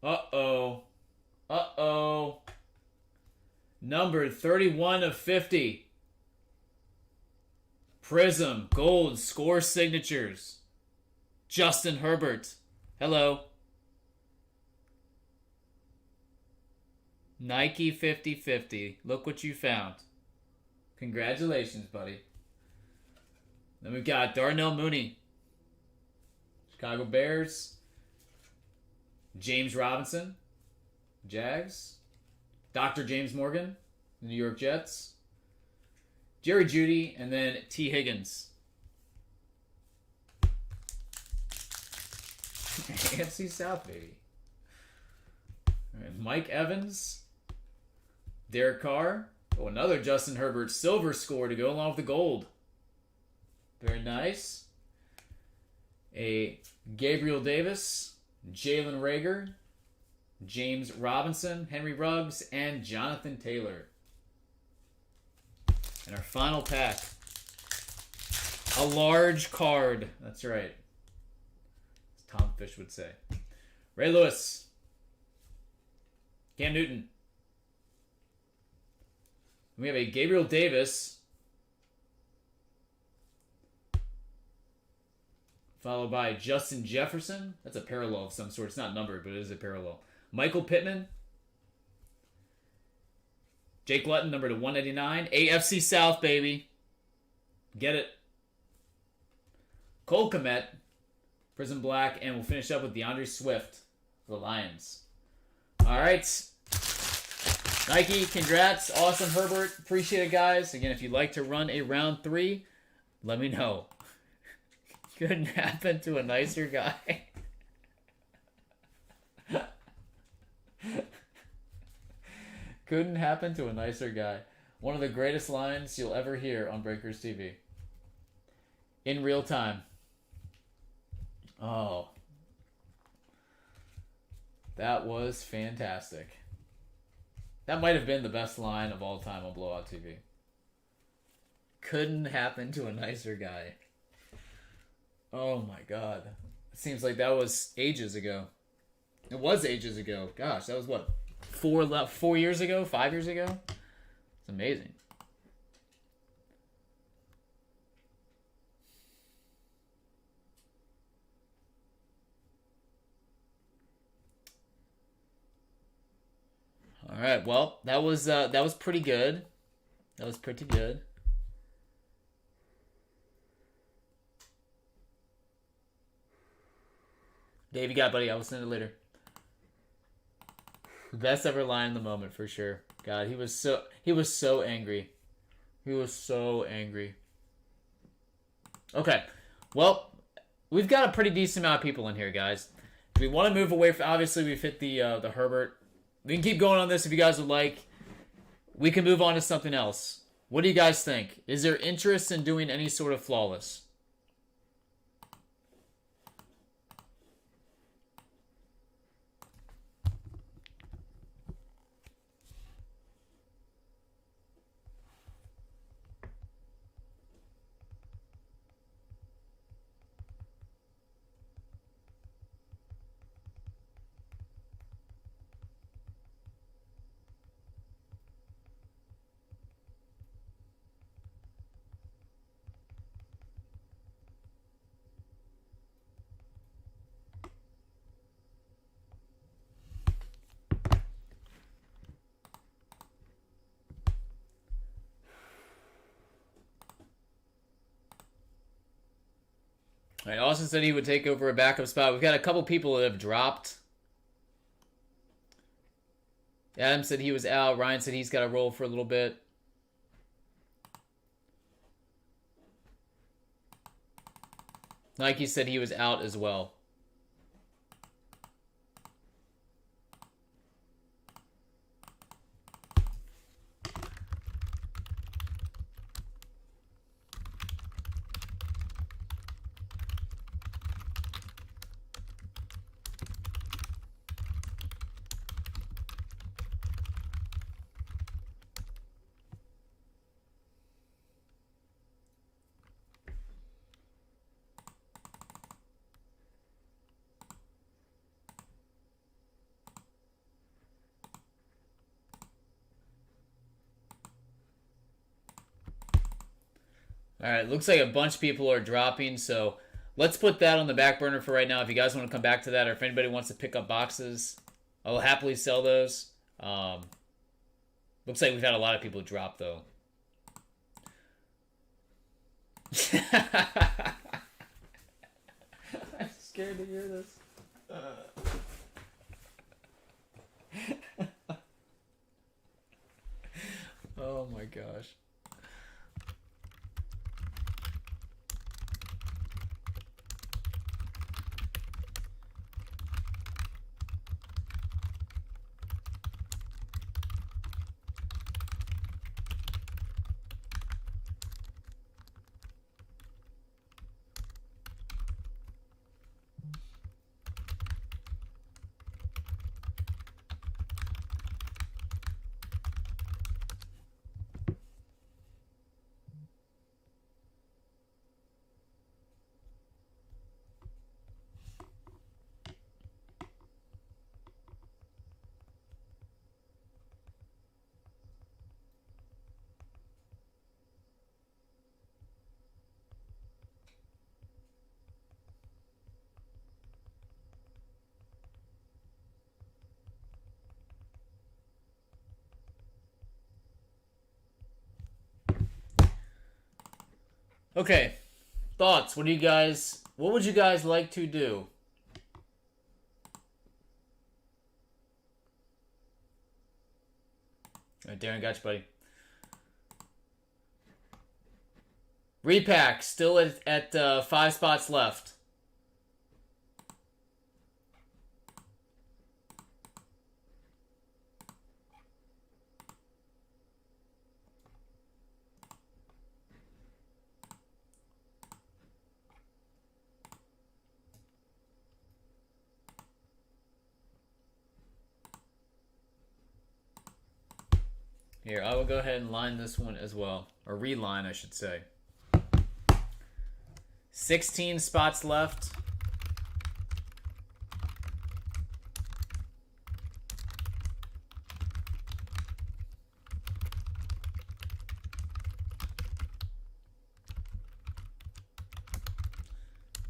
Uh-oh. Uh-oh. Number 31 of 50. Prizm Gold Score Signatures. Justin Herbert. Hello. Nike 50/50. Look what you found. Congratulations, buddy. Then we've got Darnell Mooney. Chicago Bears. James Robinson. Jags. Dr. James Morgan. New York Jets. Jerry Jeudy. And then T. Higgins. AFC South, baby. All right, Mike Evans. Derek Carr. Oh, another Justin Herbert silver score to go along with the gold. Very nice. A Gabriel Davis, Jalen Reagor, James Robinson, Henry Ruggs, and Jonathan Taylor. And our final pack. A large card. That's right. As Tom Fish would say. Ray Lewis. Cam Newton. We have a Gabriel Davis, followed by Justin Jefferson. That's a parallel of some sort. It's not numbered, but it is a parallel. Michael Pittman. Jake Luton, number to 199. AFC South, baby. Get it. Cole Kmet, Prizm Black, and we'll finish up with DeAndre Swift for the Lions. All right. Nike, congrats. Awesome, Herbert. Appreciate it, guys. Again, if you'd like to run a round 3, let me know. Couldn't happen to a nicer guy. Couldn't happen to a nicer guy. One of the greatest lines you'll ever hear on Breakers TV. In real time. Oh. That was fantastic. That might have been the best line of all time on Blowout TV. Couldn't happen to a nicer guy. Oh my god. It seems like that was ages ago. It was ages ago. Gosh, that was what? 4 years ago? 5 years ago? It's amazing. All right, well, that was pretty good. That was pretty good. Dave, you got it, buddy. I will send it later. Best ever line in the moment for sure. God, he was so angry. He was so angry. Okay. Well, we've got a pretty decent amount of people in here, guys. We want to move away from... Obviously, we've hit the Herbert. We can keep going on this if you guys would like. We can move on to something else. What do you guys think? Is there interest in doing any sort of flawless? All right, Austin said he would take over a backup spot. We've got a couple people that have dropped. Adam said he was out. Ryan said he's got to roll for a little bit. Nike said he was out as well. All right, looks like a bunch of people are dropping, so let's put that on the back burner for right now. If you guys want to come back to that, or if anybody wants to pick up boxes, I will happily sell those. Looks like we've had a lot of people drop, though. I'm scared to hear this. Oh my gosh. Okay, thoughts. What would you guys like to do? All right, Darren, got you, buddy. Repack, still at 5 spots left. Here, I will go ahead and line this one as well. Or reline, I should say. 16 spots left.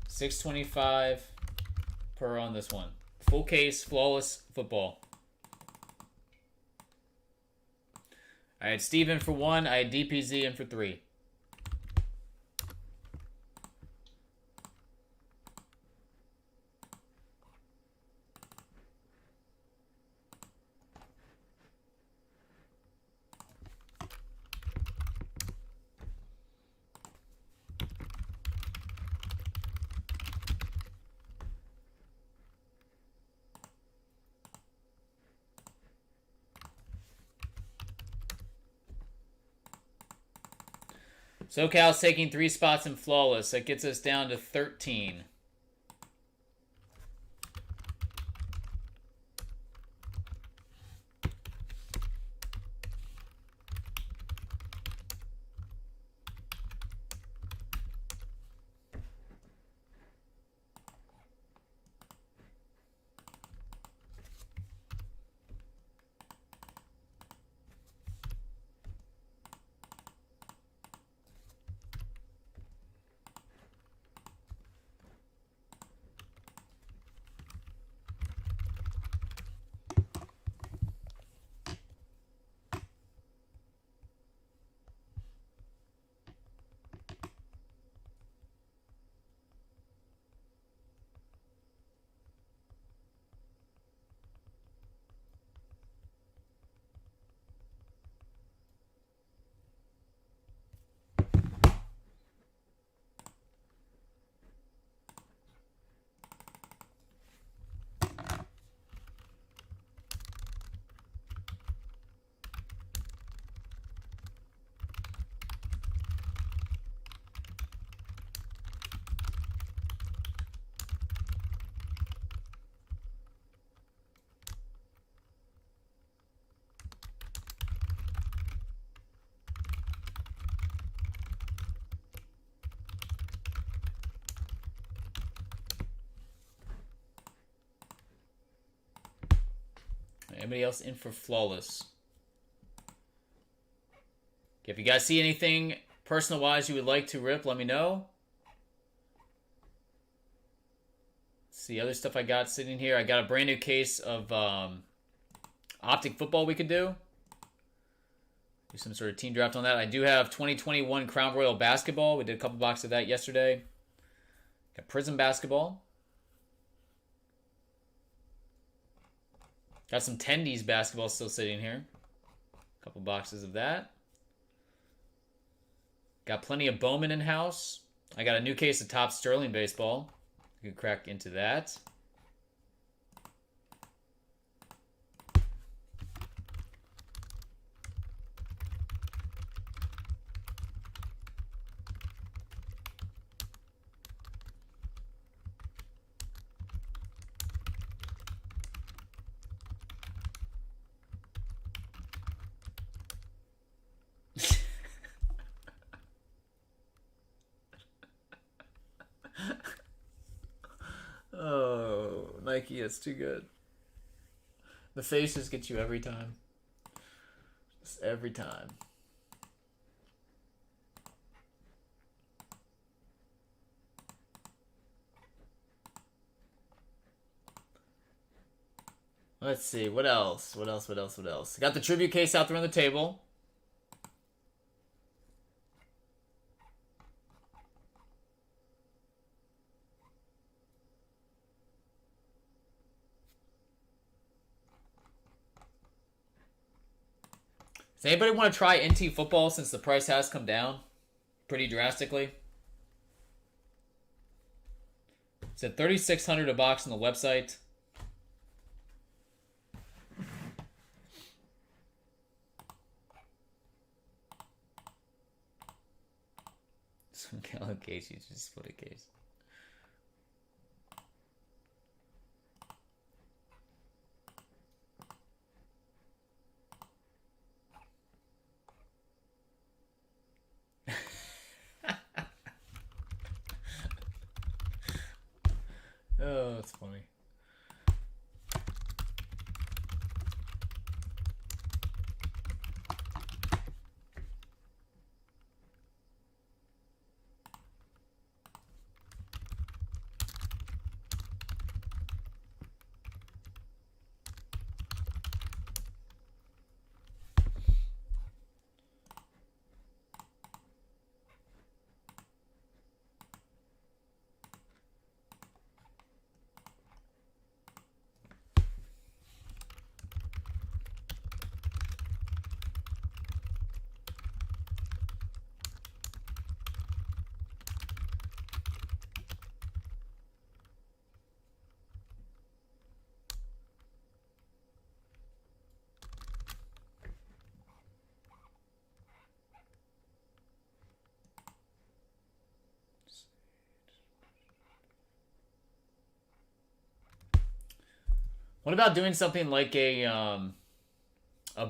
$6.25 per on this one. Full case, flawless football. I had Steve in for 1. I had DPZ in for 3. SoCal's taking 3 spots in Flawless. That gets us down to 13. Anybody else in for Flawless? Okay, if you guys see anything personal-wise you would like to rip, let me know. Let's see, other stuff I got sitting here. I got a brand new case of Optic Football we could do. Do some sort of team draft on that. I do have 2021 Crown Royale Basketball. We did a couple boxes of that yesterday. Got Prizm Basketball. Got some Tendies basketball still sitting here. A couple boxes of that. Got plenty of Bowman in-house. I got a new case of Top Sterling baseball. You can crack into that. Oh, Nike, it's too good. The faces get you every time. Just every time. Let's see, what else? What else? Got the tribute case out there on the table. Does anybody want to try NT football since the price has come down pretty drastically? It's at $3,600 a box on the website. Some Gallo case, you just split a case. Oh, that's funny. What about doing something like a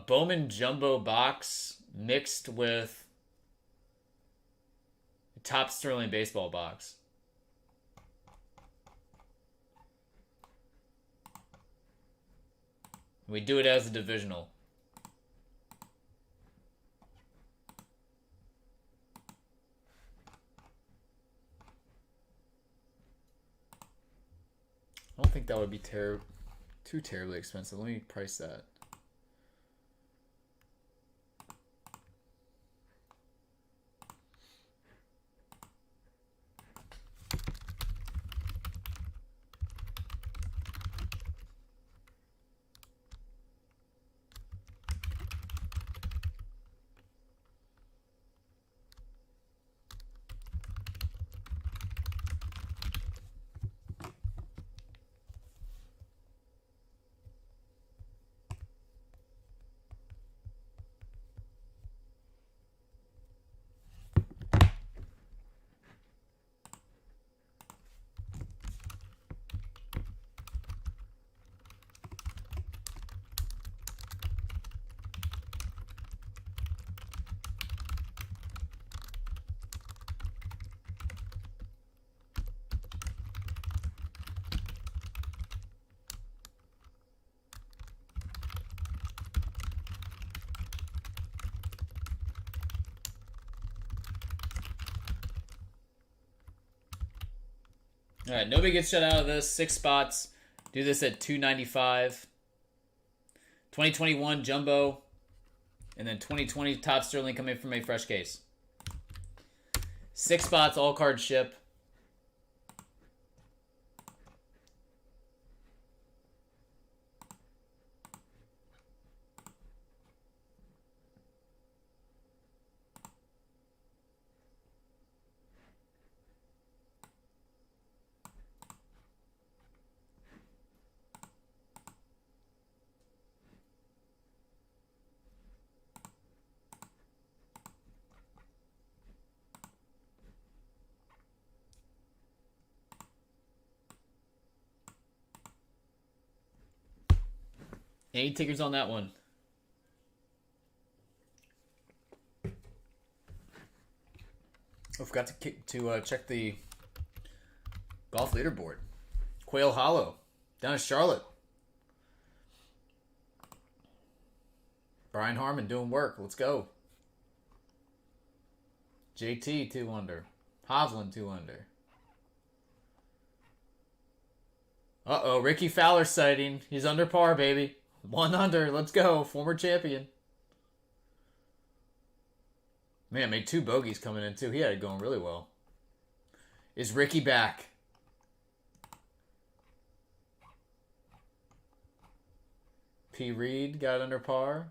Bowman jumbo box mixed with a top Sterling baseball box? We do it as a divisional. I don't think that would be too terribly expensive. Let me price that. All right, nobody gets shut out of this. 6 spots. Do this at $295. 2021 jumbo, and then 2020 top Sterling coming from a fresh case. 6 spots, all card ship. Any tickers on that one? I forgot to check the golf leaderboard. Quail Hollow down in Charlotte. Brian Harmon doing work. Let's go. JT 2 under. Hovland 2 under. Uh-oh, Ricky Fowler sighting. He's under par, baby. 1 under. Let's go. Former champion. Man, made 2 bogeys coming in, too. He had it going really well. Is Ricky back? P. Reed got under par.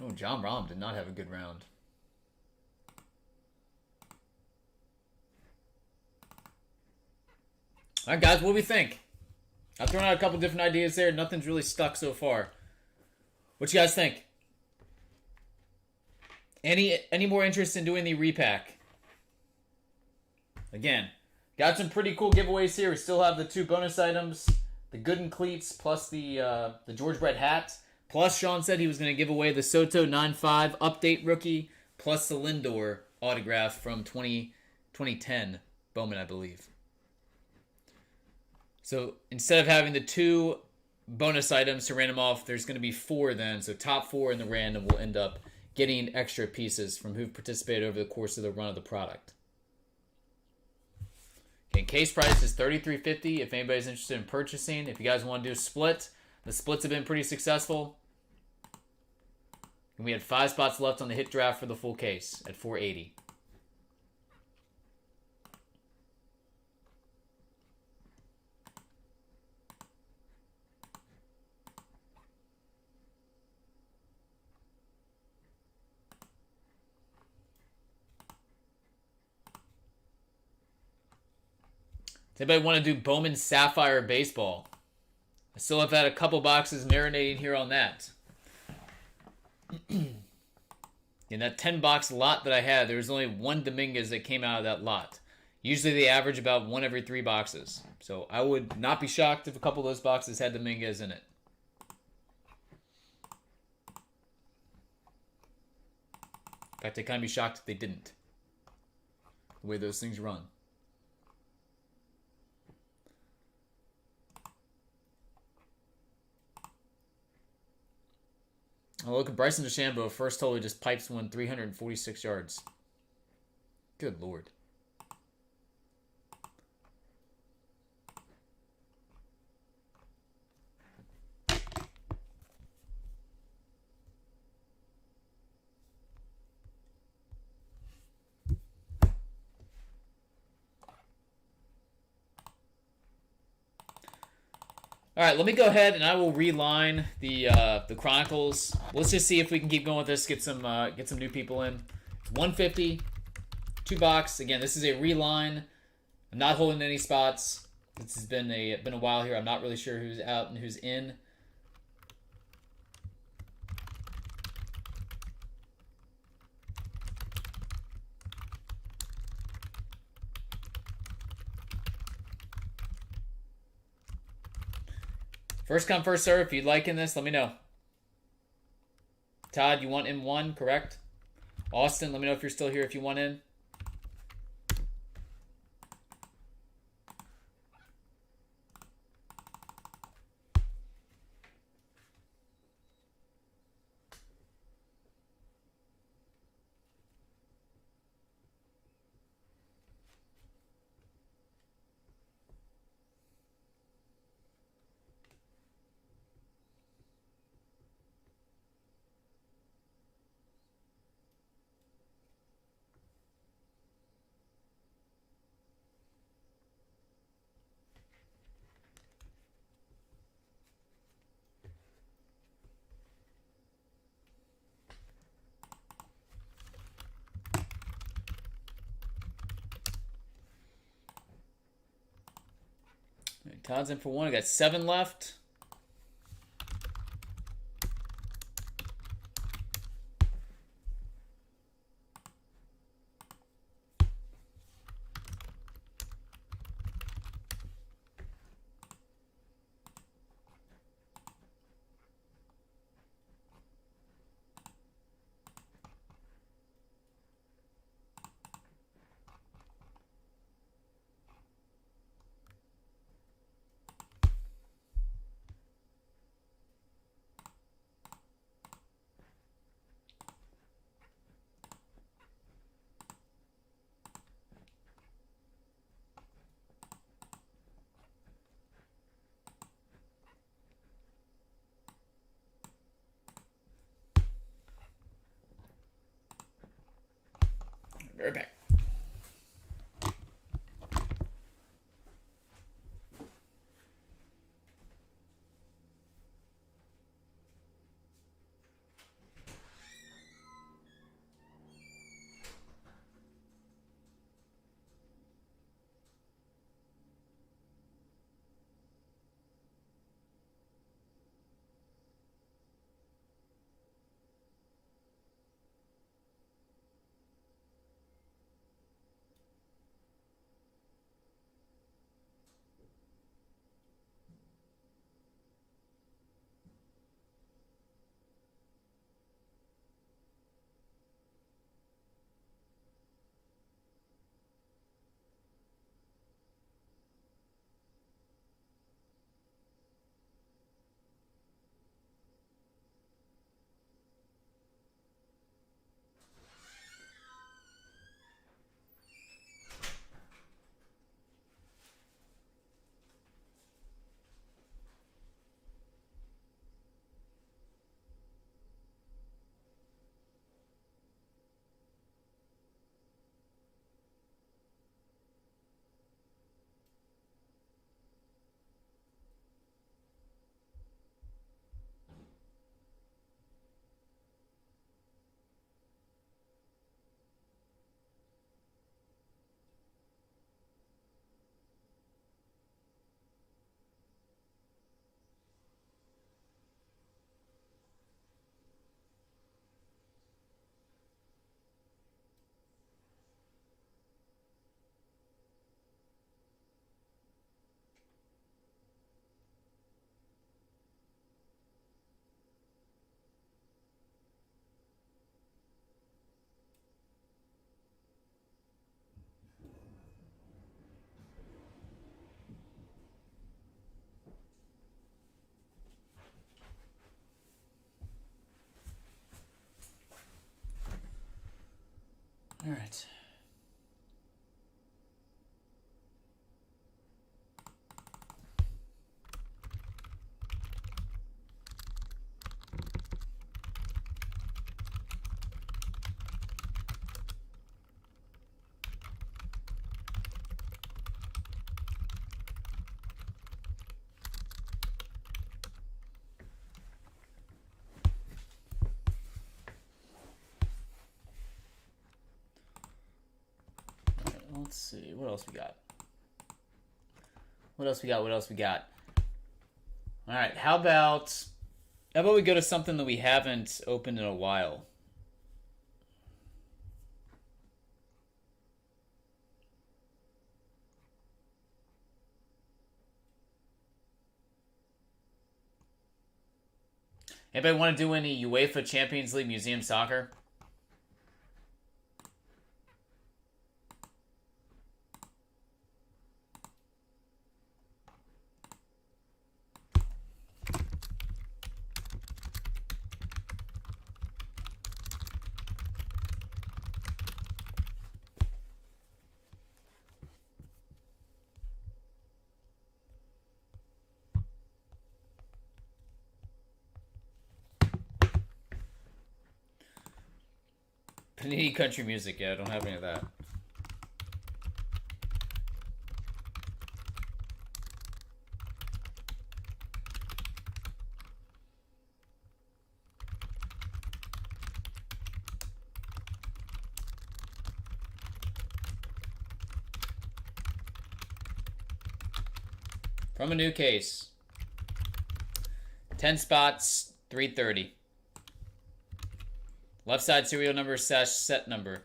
Oh, John Rahm did not have a good round. All right, guys, what do we think? I've thrown out a couple different ideas there. Nothing's really stuck so far. What you guys think? Any more interest in doing the repack? Again, got some pretty cool giveaways here. We still have the 2 bonus items, the Gooden cleats plus the George Brett hat. Plus, Sean said he was going to give away the Soto 9.5 update rookie, plus the Lindor autograph from 2010 Bowman, I believe. So instead of having the 2 bonus items to random off, there's going to be 4 then. So top 4 in the random will end up getting extra pieces from who've participated over the course of the run of the product. Okay, case price is $33.50 if anybody's interested in purchasing. If you guys want to do a split, the splits have been pretty successful. And we had 5 spots left on the hit draft for the full case at 480. Does anybody want to do Bowman Sapphire Baseball? I still have had a couple boxes marinating here on that. In that 10-box lot that I had, there was only 1 Dominguez that came out of that lot. Usually they average about 1 every 3 boxes. So I would not be shocked if a couple of those boxes had Dominguez in it. In fact, I'd kind of be shocked if they didn't. The way those things run. Oh, look at Bryson DeChambeau. First hole, he just pipes one 346 yards. Good Lord. All right, let me go ahead and I will reline the Chronicles. Let's just see if we can keep going with this. Get some new people in. 150, 2 box. Again, this is a reline. I'm not holding any spots. This has been a while here. I'm not really sure who's out and who's in. First come, first serve. If you'd like in this, let me know. Todd, you want in 1, correct? Austin, let me know if you're still here if you want in. Todd's in for 1. I got 7 left. Right back. Let's see. What else we got? What else we got? What else we got? All right. How about we go to something that we haven't opened in a while? Anybody want to do any UEFA Champions League Museum Soccer? Panini country music, yeah, I don't have any of that. From a new case. 10 spots, 330. Left side serial number / set number.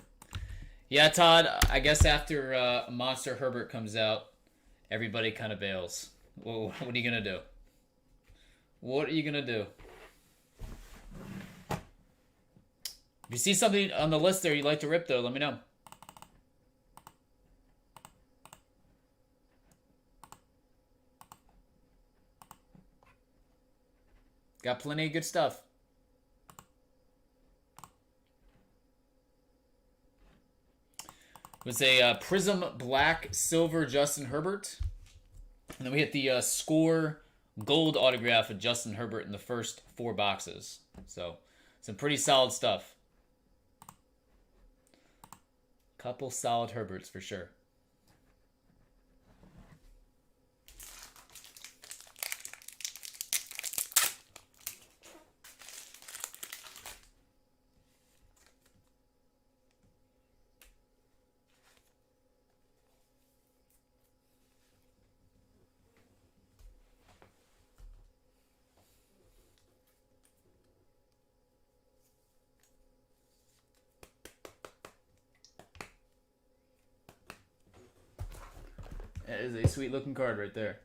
Yeah, Todd, I guess after Monster Herbert comes out, everybody kind of bails. Well, what are you going to do? What are you going to do? If you see something on the list there you'd like to rip, though, let me know. Got plenty of good stuff. It was a Prizm Black Silver Justin Herbert. And then we hit the Score Gold autograph of Justin Herbert in the first 4 boxes. So, some pretty solid stuff. Couple solid Herberts for sure. That is a sweet looking card right there.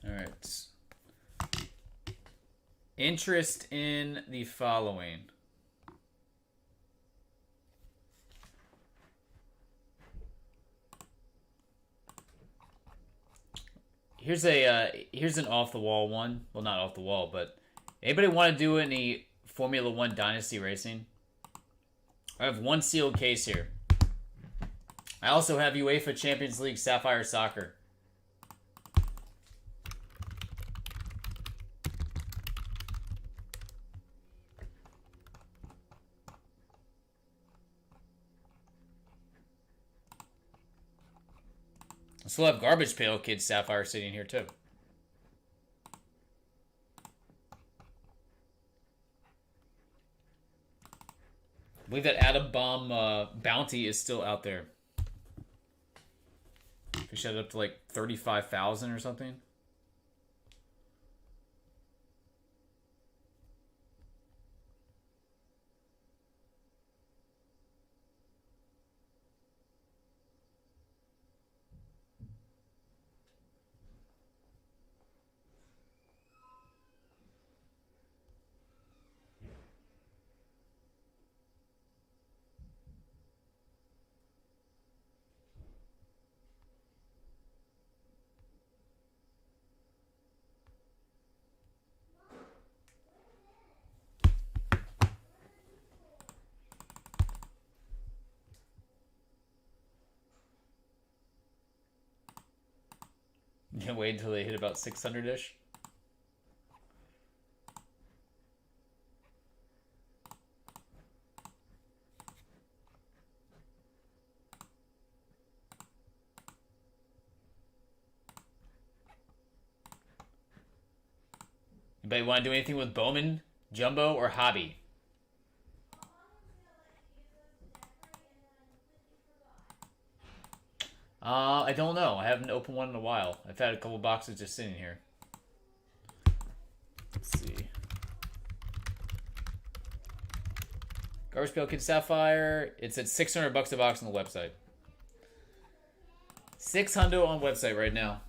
Alright. Interest in the following. Here's an off the wall one. Well, not off the wall, but anybody want to do any Formula One Dynasty Racing? I have one sealed case here. I also have UEFA Champions League Sapphire Soccer. I still have Garbage Pail Kids Sapphire sitting here too. I believe that Atom Bomb bounty is still out there. We shut it up to like 35,000 or something. You can wait until they hit about 600-ish. Anybody want to do anything with Bowman, Jumbo, or Hobby? I don't know. I haven't opened one in a while. I've had a couple boxes just sitting here. Let's see. Garbage Pail Kid Sapphire. It's at $600 a box on the website. $600 on website right now.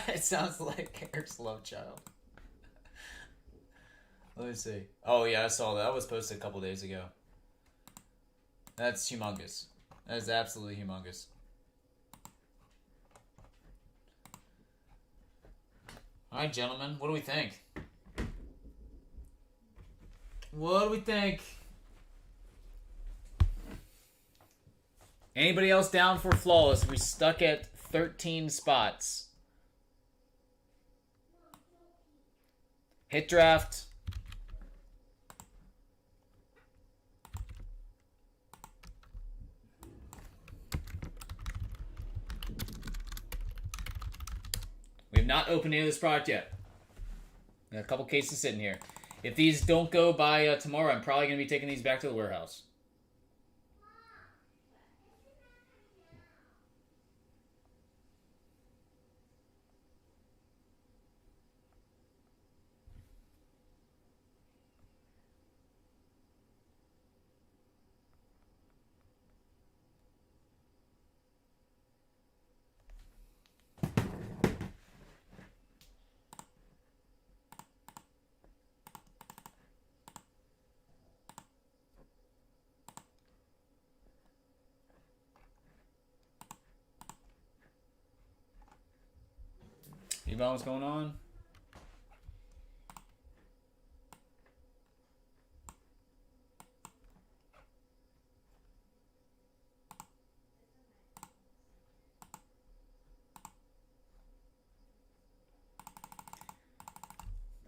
It sounds like Eric's love child. Let me see. Oh yeah, I saw that. That was posted a couple days ago. That's humongous. That is absolutely humongous. Alright, gentlemen. What do we think? What do we think? Anybody else down for flawless? We stuck at 13 spots. Hit draft. We have not opened any of this product yet. Got a couple cases sitting here. If these don't go by tomorrow, I'm probably going to be taking these back to the warehouse. You know what's going on?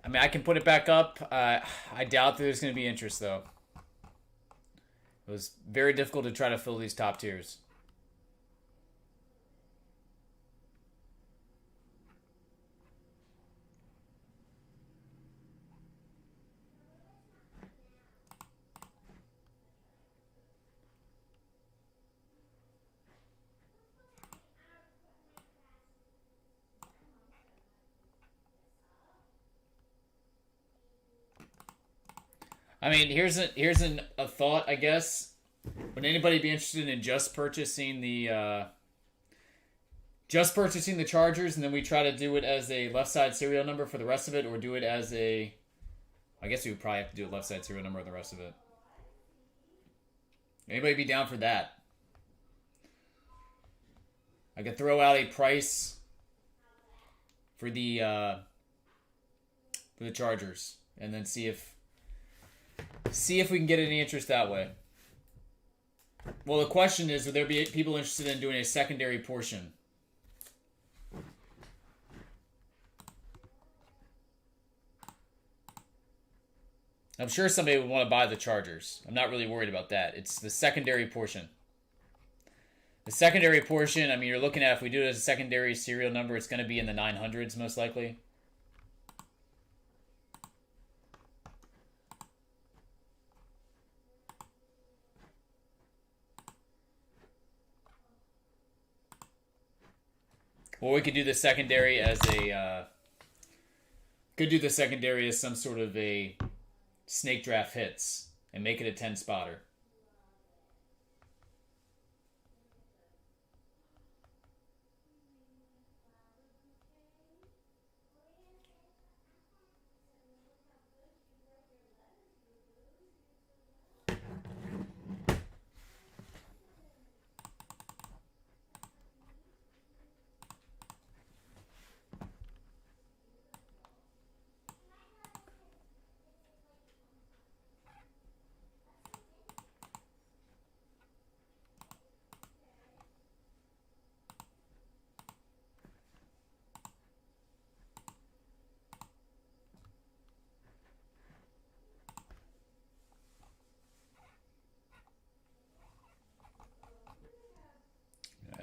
I mean, I can put it back up. I doubt there's going to be interest, though. It was very difficult to try to fill these top tiers. I mean, here's a thought, I guess. Would anybody be interested in just purchasing the Chargers, and then we try to do it as a left side serial number for the rest of it, or do it as a? I guess we would probably have to do a left side serial number on the rest of it. Anybody be down for that? I could throw out a price for the Chargers, and then see if we can get any interest that way. Well, the question is, would there be people interested in doing a secondary portion? I'm sure somebody would want to buy the Chargers. I'm not really worried about that. It's the secondary portion. The secondary portion, I mean, you're looking at, if we do it as a secondary serial number, it's going to be in the 900s most likely. Or we could do the secondary as some sort of a snake draft hits and make it a 10 spotter.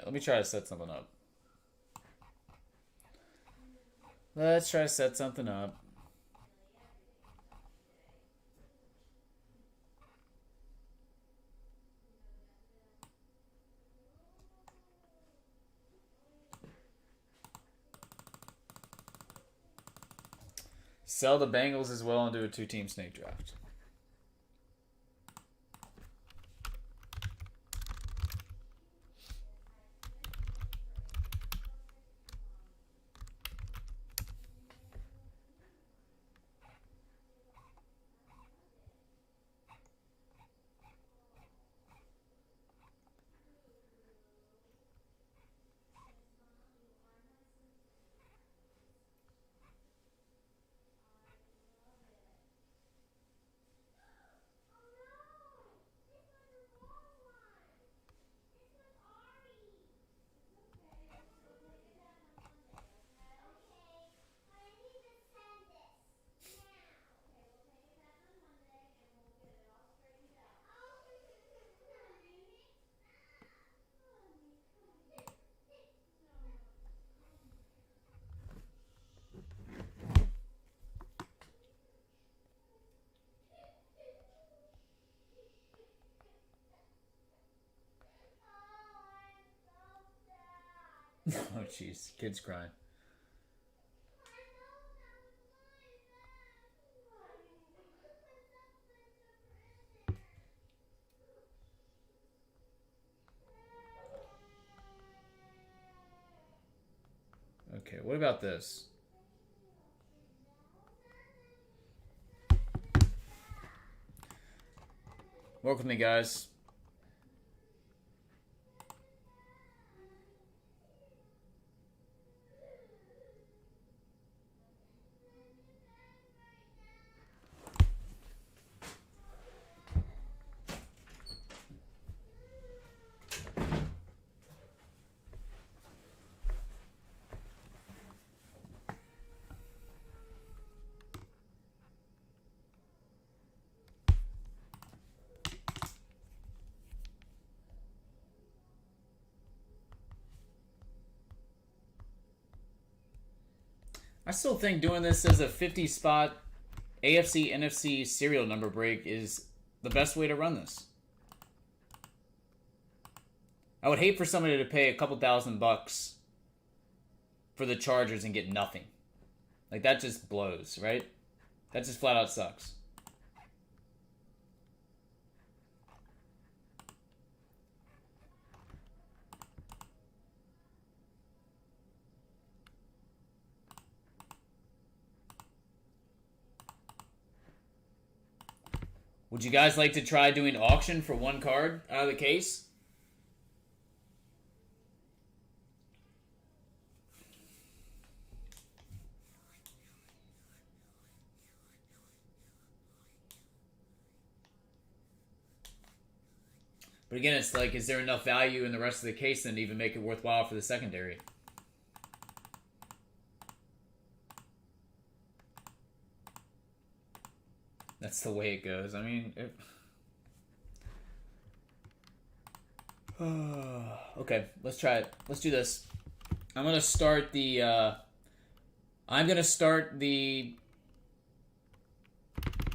Let me try to set something up. Let's try to set something up. Sell the Bengals as well and do a 2-team snake draft. Oh, jeez. Kids crying. Okay, what about this? Work with me, guys. I still think doing this as a 50 spot AFC NFC serial number break is the best way to run this. I would hate for somebody to pay a couple $1,000 for the Chargers and get nothing. Like, that just blows, right? That just flat out sucks. Would you guys like to try doing auction for one card out of the case? But again, it's like, is there enough value in the rest of the case then to even make it worthwhile for the secondary? That's the way it goes. I mean, okay, let's try it. Let's do this. I'm gonna start the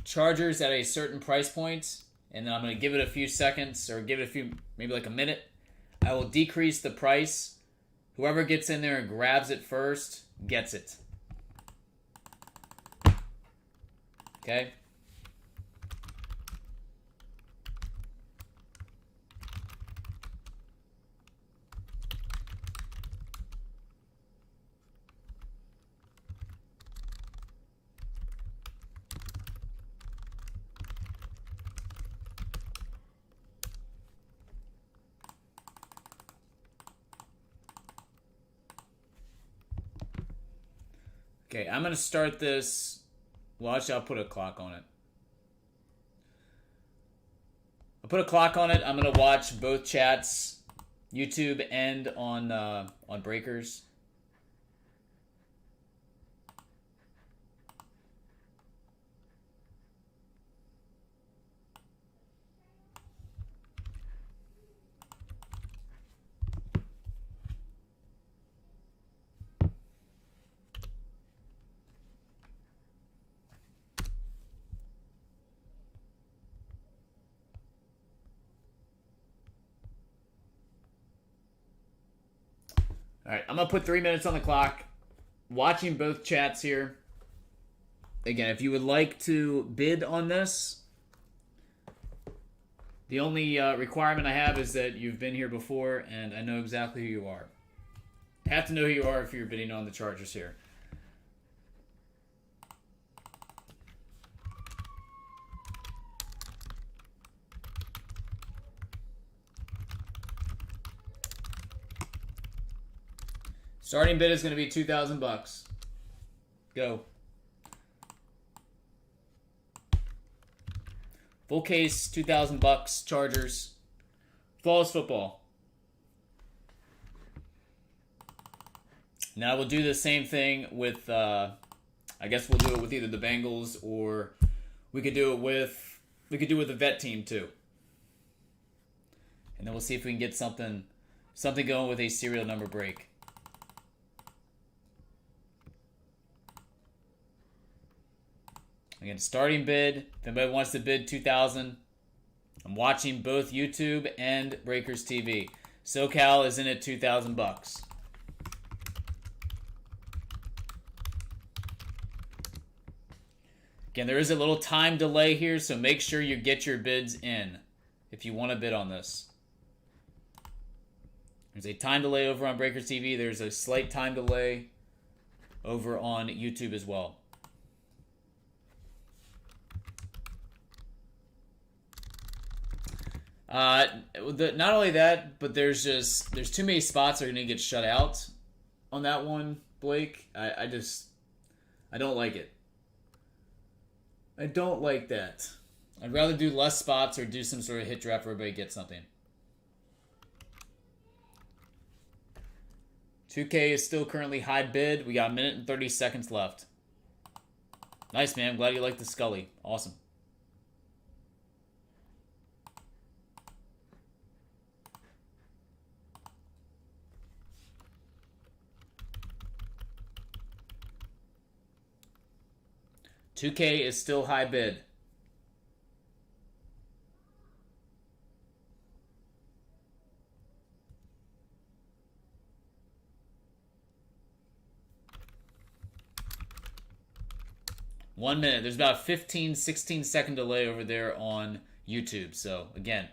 Chargers at a certain price point, and then I'm gonna give it a few seconds, or give it a few, maybe like a minute. I will decrease the price. Whoever gets in there and grabs it first gets it. Okay. Okay, I'm going to start this. Well, actually, I'll put a clock on it. I'll put a clock on it. I'm going to watch both chats, YouTube and on Breakers. All right, I'm going to put 3 minutes on the clock. Watching both chats here. Again, if you would like to bid on this, the only requirement I have is that you've been here before and I know exactly who you are. Have to know who you are if you're bidding on the Chargers here. Starting bid is going to be $2,000. Go. Full case, $2,000. Chargers. Flawless football. Now we'll do the same thing with. I guess we'll do it with either the Bengals or we could do it with the vet team too. And then we'll see if we can get something going with a serial number break. Again, starting bid. If anybody wants to bid $2,000, I'm watching both YouTube and Breakers TV. SoCal is in at $2,000. Again, there is a little time delay here, so make sure you get your bids in if you want to bid on this. There's a time delay over on Breakers TV. There's a slight time delay over on YouTube as well. Not only that, but there's too many spots that are going to get shut out on that one, Blake. I don't like it. I don't like that. I'd rather do less spots or do some sort of hit draft where everybody gets something. 2K is still currently high bid. We got a minute and 30 seconds left. Nice, man. I'm glad you like the Scully. Awesome. 2K is still high bid. One minute. There's about a 15, 16-second delay over there on YouTube. So, again,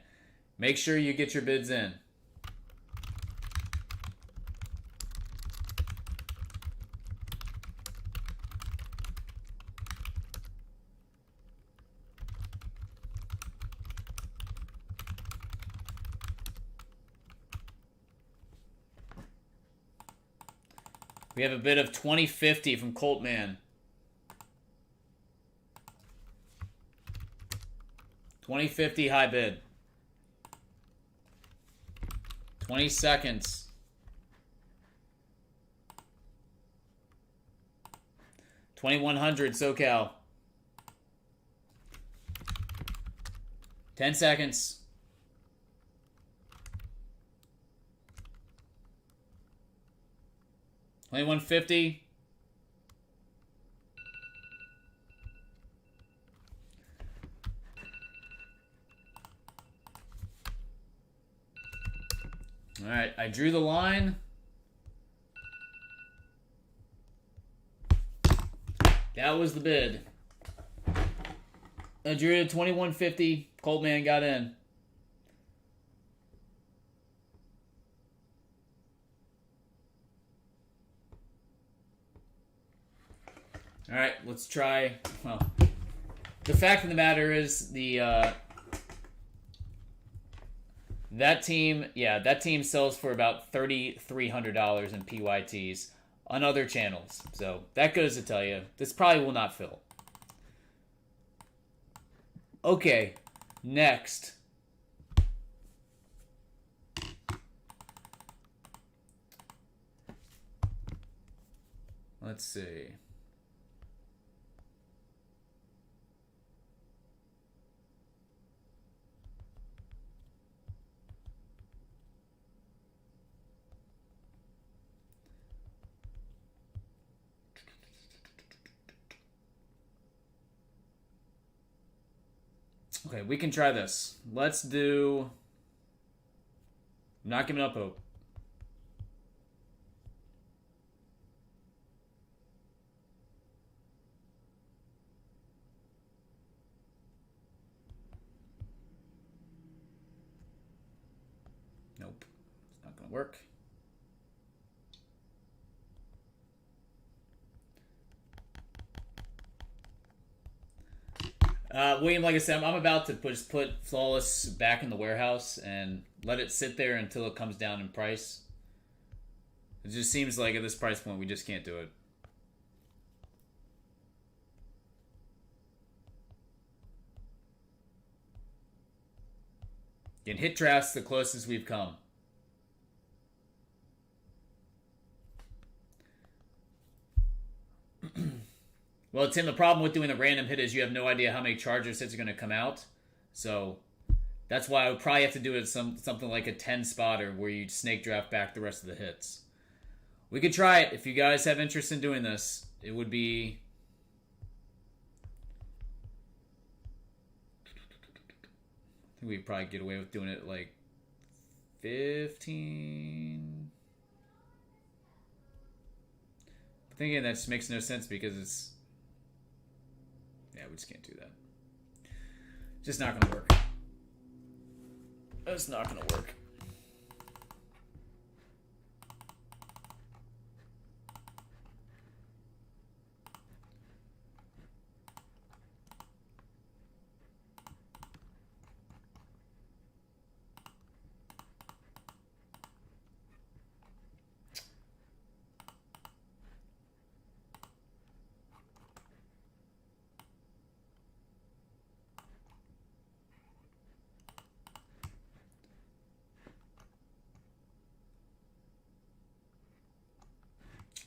make sure you get your bids in. We have a bid of 2050 from Coltman. 2050 high bid. 20 seconds. 2100 SoCal. 10 seconds. 2150. All right, I drew the line. That was the bid. I drew it at 2150. Coltman got in. All right, let's try. Well, the fact of the matter is that team sells for about $3,300 in PYTs on other channels. So that goes to tell you, this probably will not fill. Okay, next. Let's see. Okay, we can try this. Let's do... I'm not giving up hope. Nope. It's not going to work. William, like I said, I'm about to just put Flawless back in the warehouse and let it sit there until it comes down in price. It just seems like at this price point, we just can't do it. Again, hit drafts the closest we've come. Well, Tim, the problem with doing a random hit is you have no idea how many Chargers hits are going to come out. So that's why I would probably have to do it something like a 10-spotter where you snake draft back the rest of the hits. We could try it. If you guys have interest in doing this, it would be... I think we'd probably get away with doing it like 15... I'm thinking that just makes no sense because it's... Yeah, we just can't do that. Just not going to work. It's not going to work.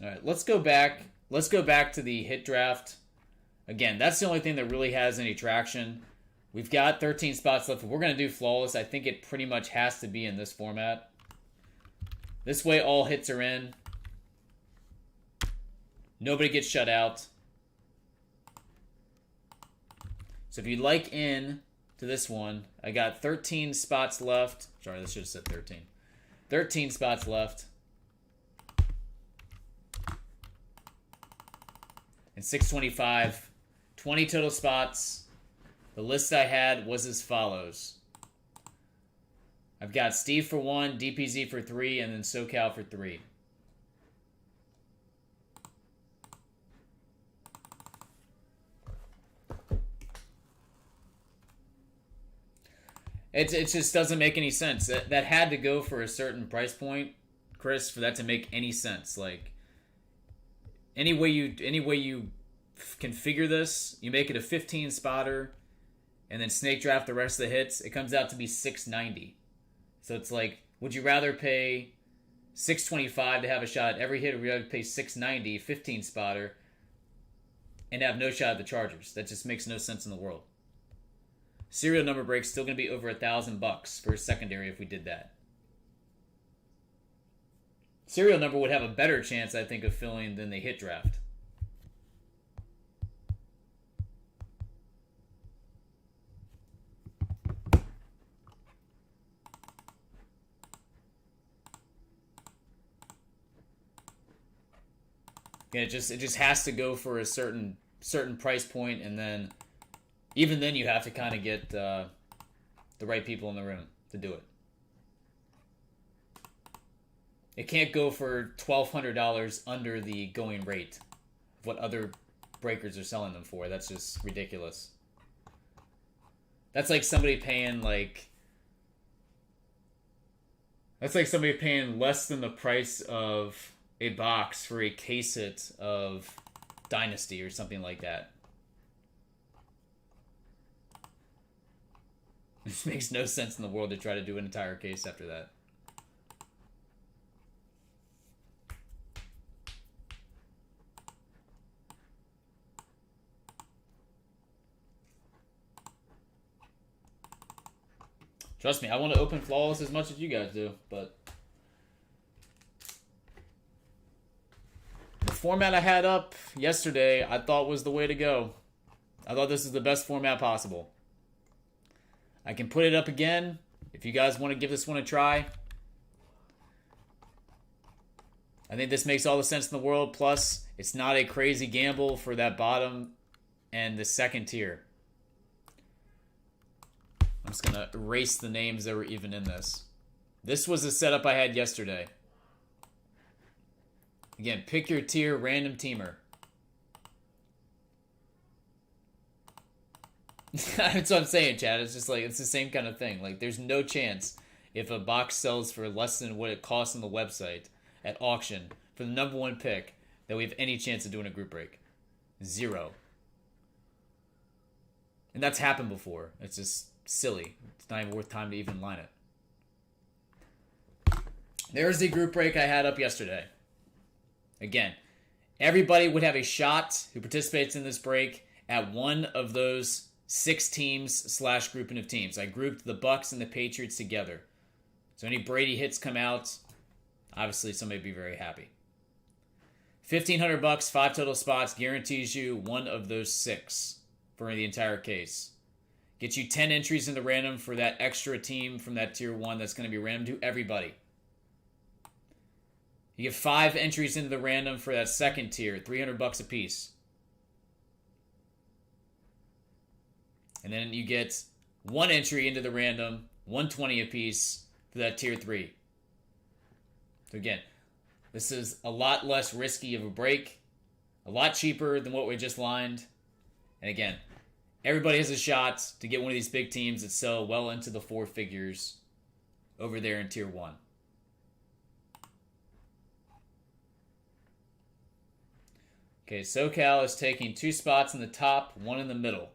All right, let's go back. Let's go back to the hit draft. Again, that's the only thing that really has any traction. We've got 13 spots left. If we're going to do Flawless, I think it pretty much has to be in this format. This way, all hits are in. Nobody gets shut out. So if you'd like in to this one, I got 13 spots left. Sorry, this should have said 13. 13 spots left. And 625. 20 total spots. The list I had was as follows. I've got Steve for 1, DPZ for 3, and then SoCal for 3. It just doesn't make any sense. That had to go for a certain price point, Chris, for that to make any sense. Like any way you configure this, you make it a 15 spotter, and then snake draft the rest of the hits. It comes out to be $690. So it's like, would you rather pay $625 to have a shot at every hit, or would you rather pay $690, 15 spotter, and have no shot at the Chargers? That just makes no sense in the world. Serial number break's still going to be over $1,000 for a secondary if we did that. Serial number would have a better chance, I think, of filling than the hit draft. Yeah, it just has to go for a certain price point, and then even then you have to kind of get the right people in the room to do it. It can't go for $1,200 under the going rate of what other breakers are selling them for. That's just ridiculous. That's like somebody paying less than the price of a box for a case hit of Dynasty or something like that. It just makes no sense in the world to try to do an entire case after that. Trust me, I want to open Flawless as much as you guys do, but the format I had up yesterday, I thought was the way to go. I thought this is the best format possible. I can put it up again if you guys want to give this one a try. I think this makes all the sense in the world. Plus, it's not a crazy gamble for that bottom and the second tier. I'm just going to erase the names that were even in this. This was the setup I had yesterday. Again, pick your tier, random teamer. That's what I'm saying, Chad. It's just like, it's the same kind of thing. Like, there's no chance if a box sells for less than what it costs on the website at auction for the number one pick that we have any chance of doing a group break. 0. And that's happened before. It's just silly. It's not even worth time to even line it. There's the group break I had up yesterday. Again, everybody would have a shot who participates in this break at one of those 6 teams / grouping of teams. I grouped the Bucks and the Patriots together. So any Brady hits come out, obviously somebody would be very happy. $1,500, 5 total spots, guarantees you one of those 6 for the entire case. Get you 10 entries in the random for that extra team from that tier 1 that's going to be random to everybody. You get 5 entries into the random for that second tier, $300 a piece. And then you get 1 entry into the random, $120 a piece for that tier 3. So again, this is a lot less risky of a break, a lot cheaper than what we just lined. And again, everybody has a shot to get one of these big teams that sell well into the 4 figures over there in tier 1. Okay, SoCal is taking 2 spots in the top, 1 in the middle.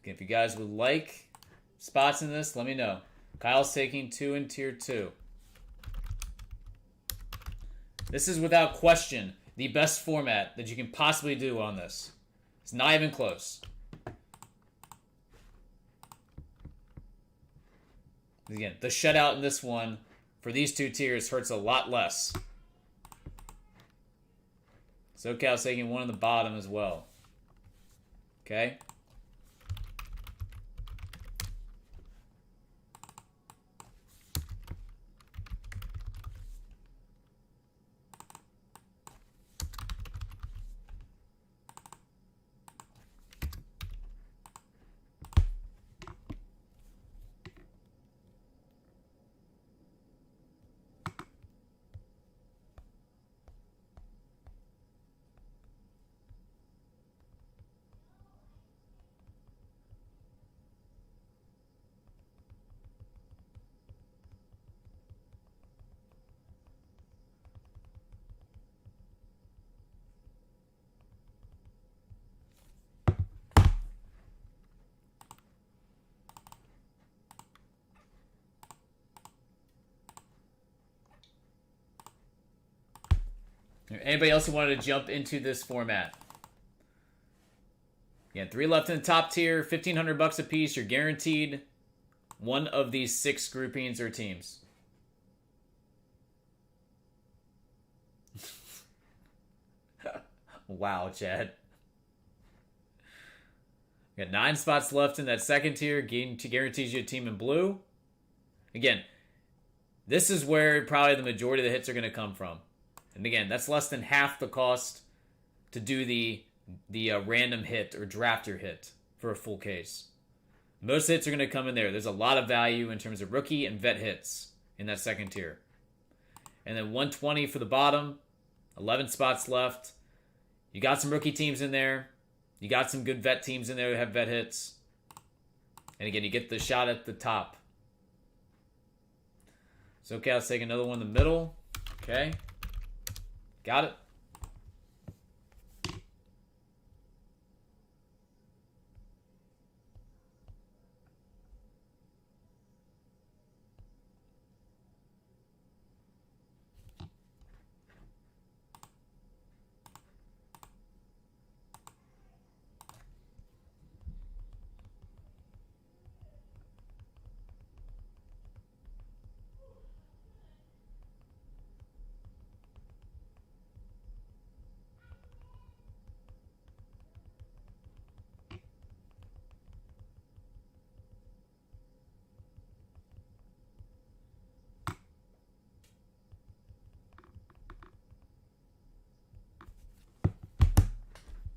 If you guys would like spots in this, let me know. Kyle's taking 2 in tier 2. This is without question the best format that you can possibly do on this. It's not even close. Again, the shutout in this one for these two tiers hurts a lot less. SoCal's taking one on the bottom as well. Okay. Anybody else who wanted to jump into this format? Yeah, 3 left in the top tier, $1,500 a piece. You're guaranteed one of these 6 groupings or teams. Wow, Chad. Got 9 spots left in that second tier. Guarantees you a team in blue. Again, this is where probably the majority of the hits are going to come from. And again, that's less than half the cost to do the random hit or drafter hit for a full case. Most hits are going to come in there. There's a lot of value in terms of rookie and vet hits in that second tier. And then 120 for the bottom. 11 spots left. You got some rookie teams in there. You got some good vet teams in there that have vet hits. And again, you get the shot at the top. So okay, let's take another one in the middle. Okay. Got it.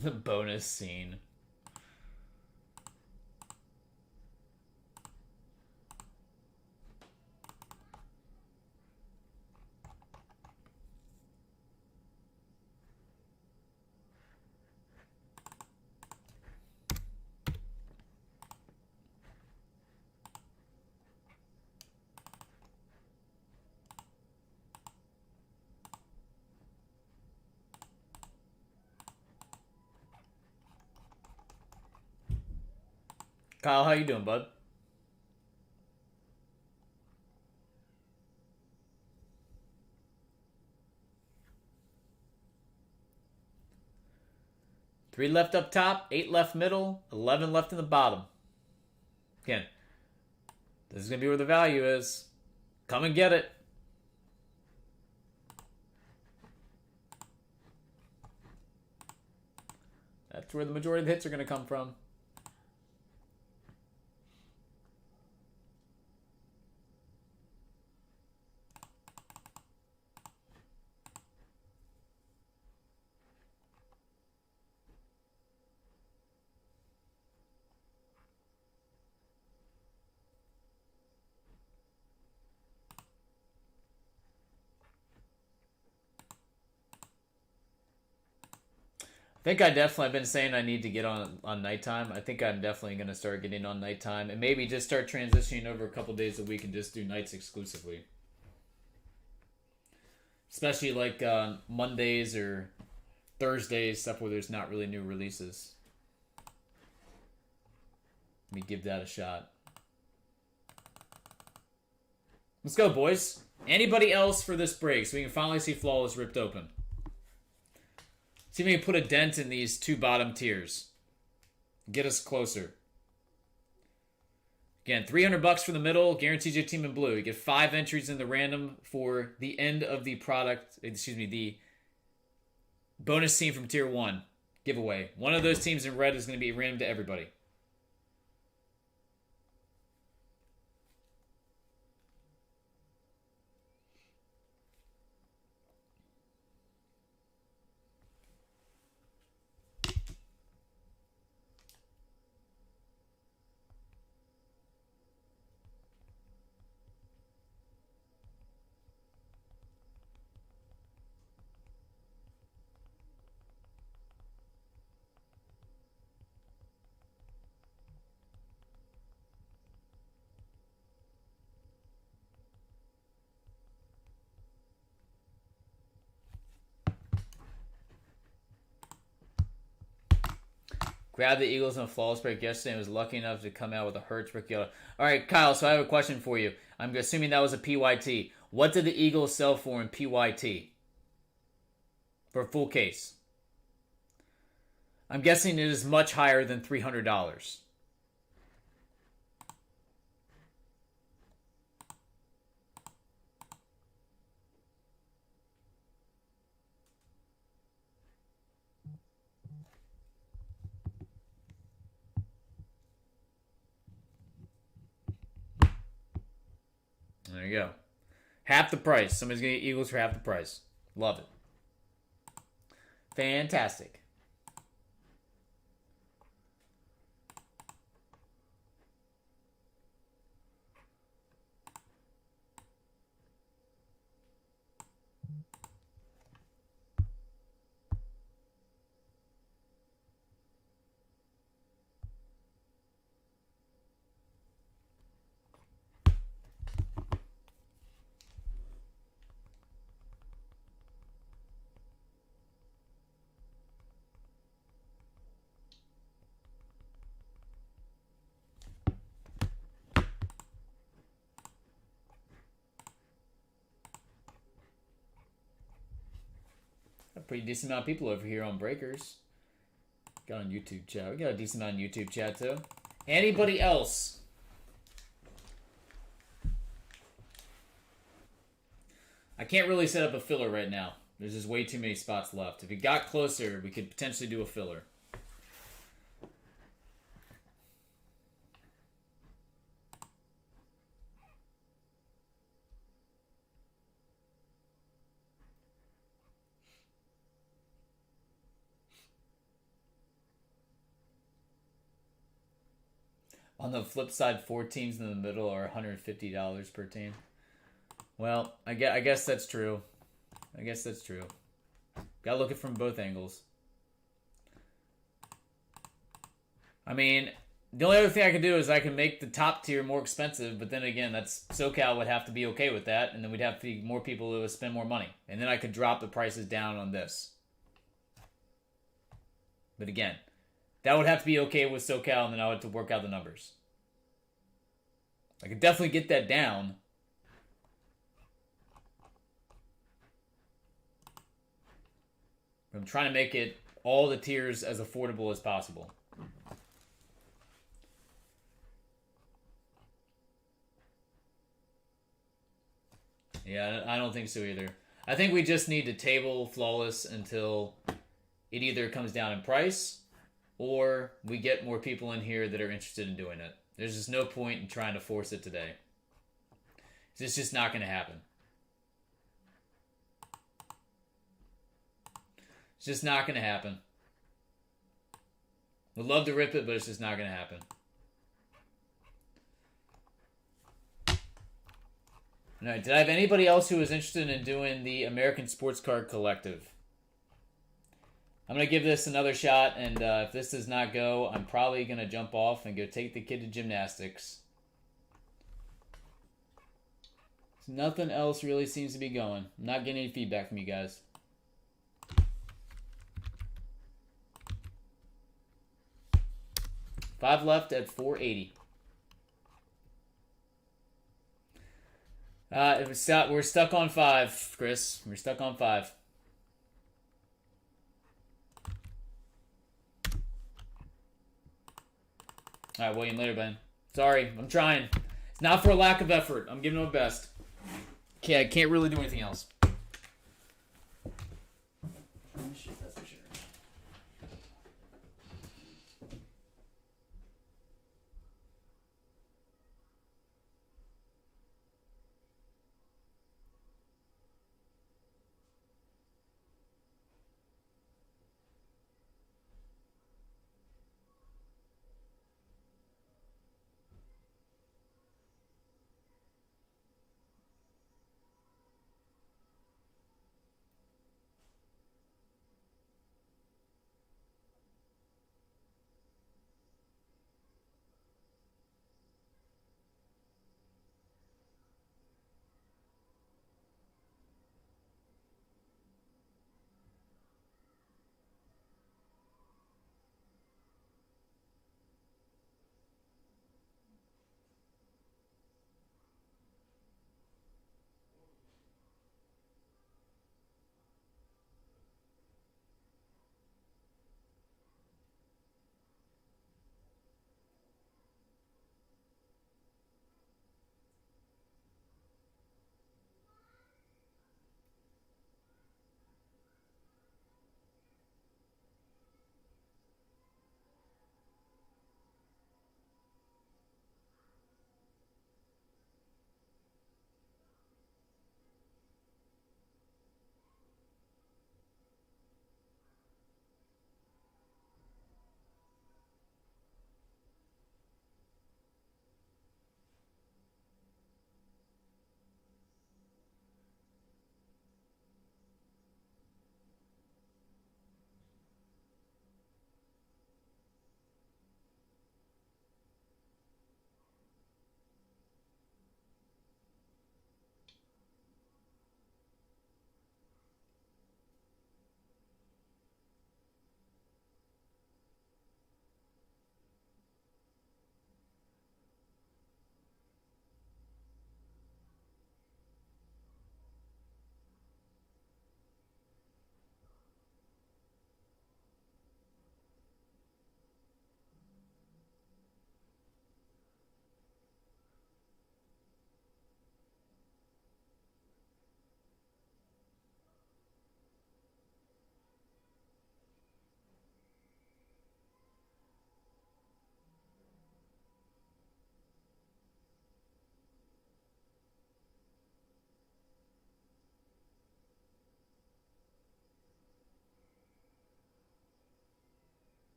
The bonus scene. Kyle, how you doing, bud? Three left up top, 8 left middle, 11 left in the bottom. Again, this is going to be where the value is. Come and get it. That's where the majority of the hits are going to come from. I think I definitely have been saying I need to get on nighttime. I think I'm definitely going to start getting on nighttime and maybe just start transitioning over a couple days a week and just do nights exclusively. Especially like Mondays or Thursdays, stuff where there's not really new releases. Let me give that a shot. Let's go, boys. Anybody else for this break so we can finally see Flawless ripped open? See if we can put a dent in these 2 bottom tiers. Get us closer. Again, 300 bucks for the middle, guarantees you a team in blue. You get 5 entries in the random for the end of the product, the bonus team from tier 1 giveaway. One of those teams in red is going to be random to everybody. Grabbed the Eagles in a flawless break yesterday and was lucky enough to come out with a Hurts brick yellow. All right, Kyle, so I have a question for you. I'm assuming that was a PYT. What did the Eagles sell for in PYT? For a full case. I'm guessing it is much higher than $300. There you go. Half the price. Somebody's going to get Eagles for half the price. Love it. Fantastic. A pretty decent amount of people over here on Breakers. Got on YouTube chat. We got a decent amount on YouTube chat too. Anybody else? I can't really set up a filler right now. There's just way too many spots left. If it got closer, we could potentially do a filler. On the flip side, 4 teams in the middle are $150 per team. Well, I guess that's true. I guess that's true. Gotta look at it from both angles. I mean, the only other thing I can do is I can make the top tier more expensive, but then again, that's SoCal would have to be okay with that, and then we'd have to be more people who would spend more money. And then I could drop the prices down on this. But again, that would have to be okay with SoCal, and then I would have to work out the numbers. I could definitely get that down. I'm trying to make it all the tiers as affordable as possible. Yeah, I don't think so either. I think we just need to table Flawless until it either comes down in price or we get more people in here that are interested in doing it. There's just no point in trying to force it today. It's just not going to happen. It's just not going to happen. Would love to rip it, but it's just not going to happen. All right, did I have anybody else who was interested in doing the American Sports Card Collective? I'm going to give this another shot, and if this does not go, I'm probably going to jump off and go take the kid to gymnastics. Nothing else really seems to be going. I'm not getting any feedback from you guys. Five left at 480. We're stuck on 5, Chris. We're stuck on 5. All right, William, later, Ben. Sorry, I'm trying. It's not for a lack of effort. I'm giving it my best. Okay, I can't really do anything else. Shit, that's for sure.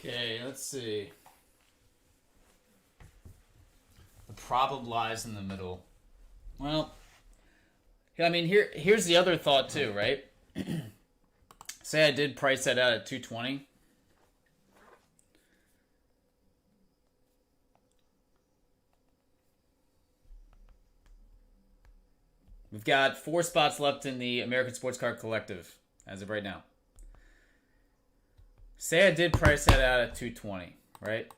Okay, let's see. The problem lies in the middle. Well, I mean, here's the other thought too, right? Say I did price that out at 220. We've got 4 spots left in the American Sports Card Collective as of right now. Say I did price that out at 220, right?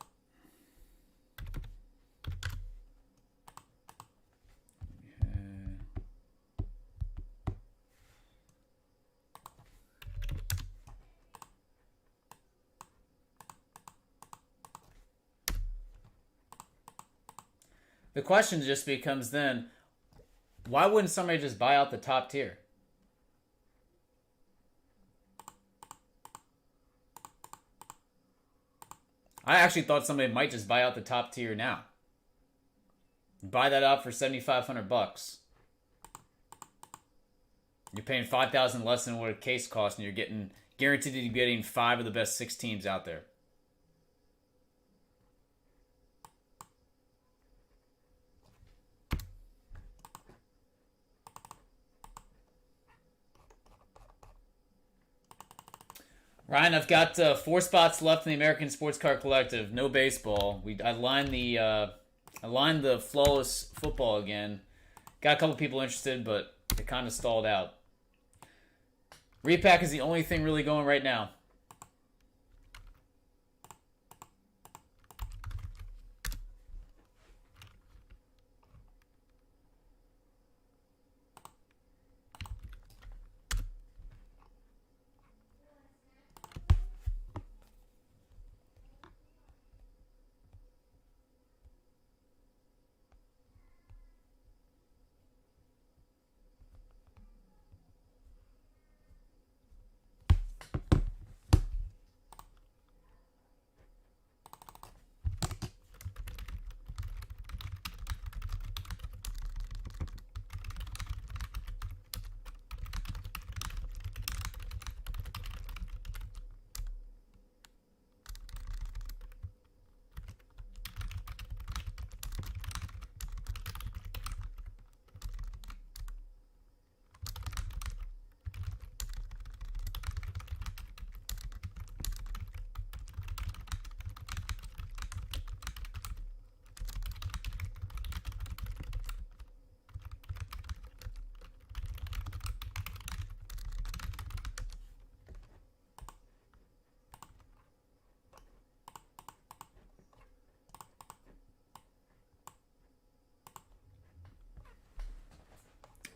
The question just becomes then, why wouldn't somebody just buy out the top tier? I actually thought somebody might just buy out the top tier now. Buy that out for $7,500. You're paying $5,000 less than what a case costs, and you're getting guaranteed to be getting 5 of the best 6 teams out there. Ryan, I've got 4 spots left in the American Sports Card Collective. No baseball. I lined the flawless football again. Got a couple people interested, but it kind of stalled out. Repack is the only thing really going right now.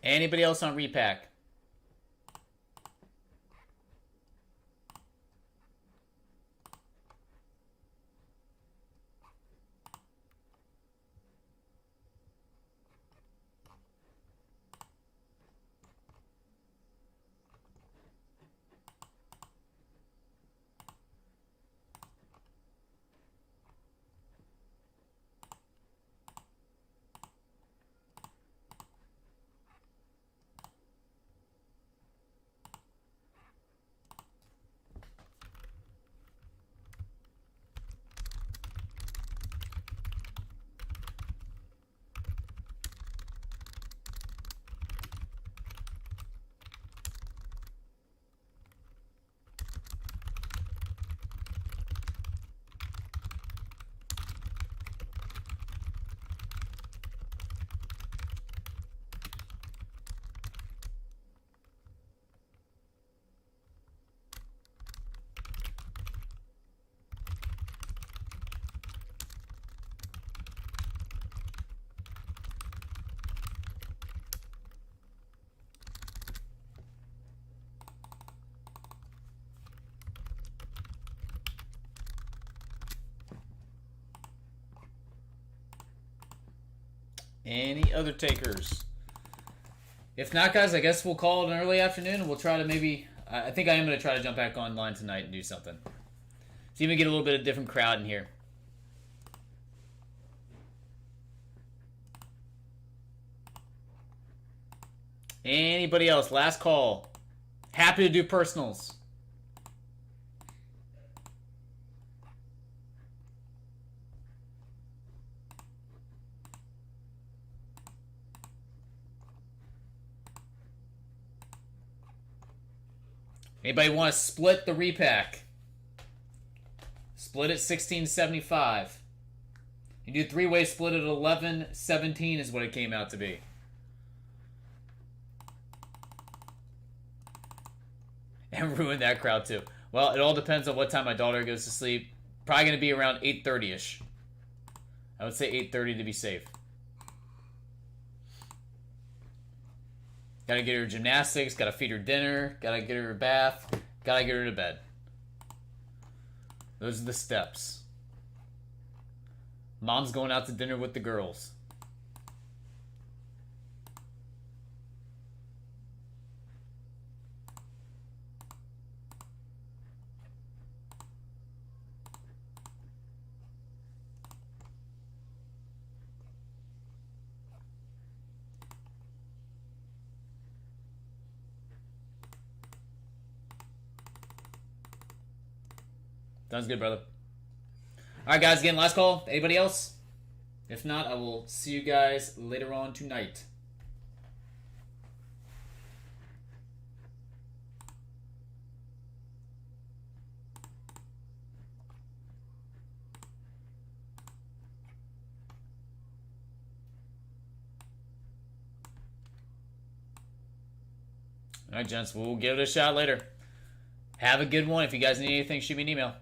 Anybody else on repack? Any other takers? If not, guys, I guess we'll call it an early afternoon, and we'll try to maybe... I think I am going to try to jump back online tonight and do something. See if we get a little bit of different crowd in here. Anybody else? Last call. Happy to do personals. Anybody want to split the repack? Split at $16.75. You do 3-way split at $11.17 is what it came out to be. And ruin that crowd too. Well, it all depends on what time my daughter goes to sleep. Probably going to be around 8:30ish. I would say 8:30 to be safe. Gotta get her gymnastics, gotta feed her dinner, gotta get her a bath, gotta get her to bed. Those are the steps. Mom's going out to dinner with the girls. Sounds good, brother. All right, guys. Again, last call. Anybody else? If not, I will see you guys later on tonight. All right, gents. We'll give it a shot later. Have a good one. If you guys need anything, shoot me an email.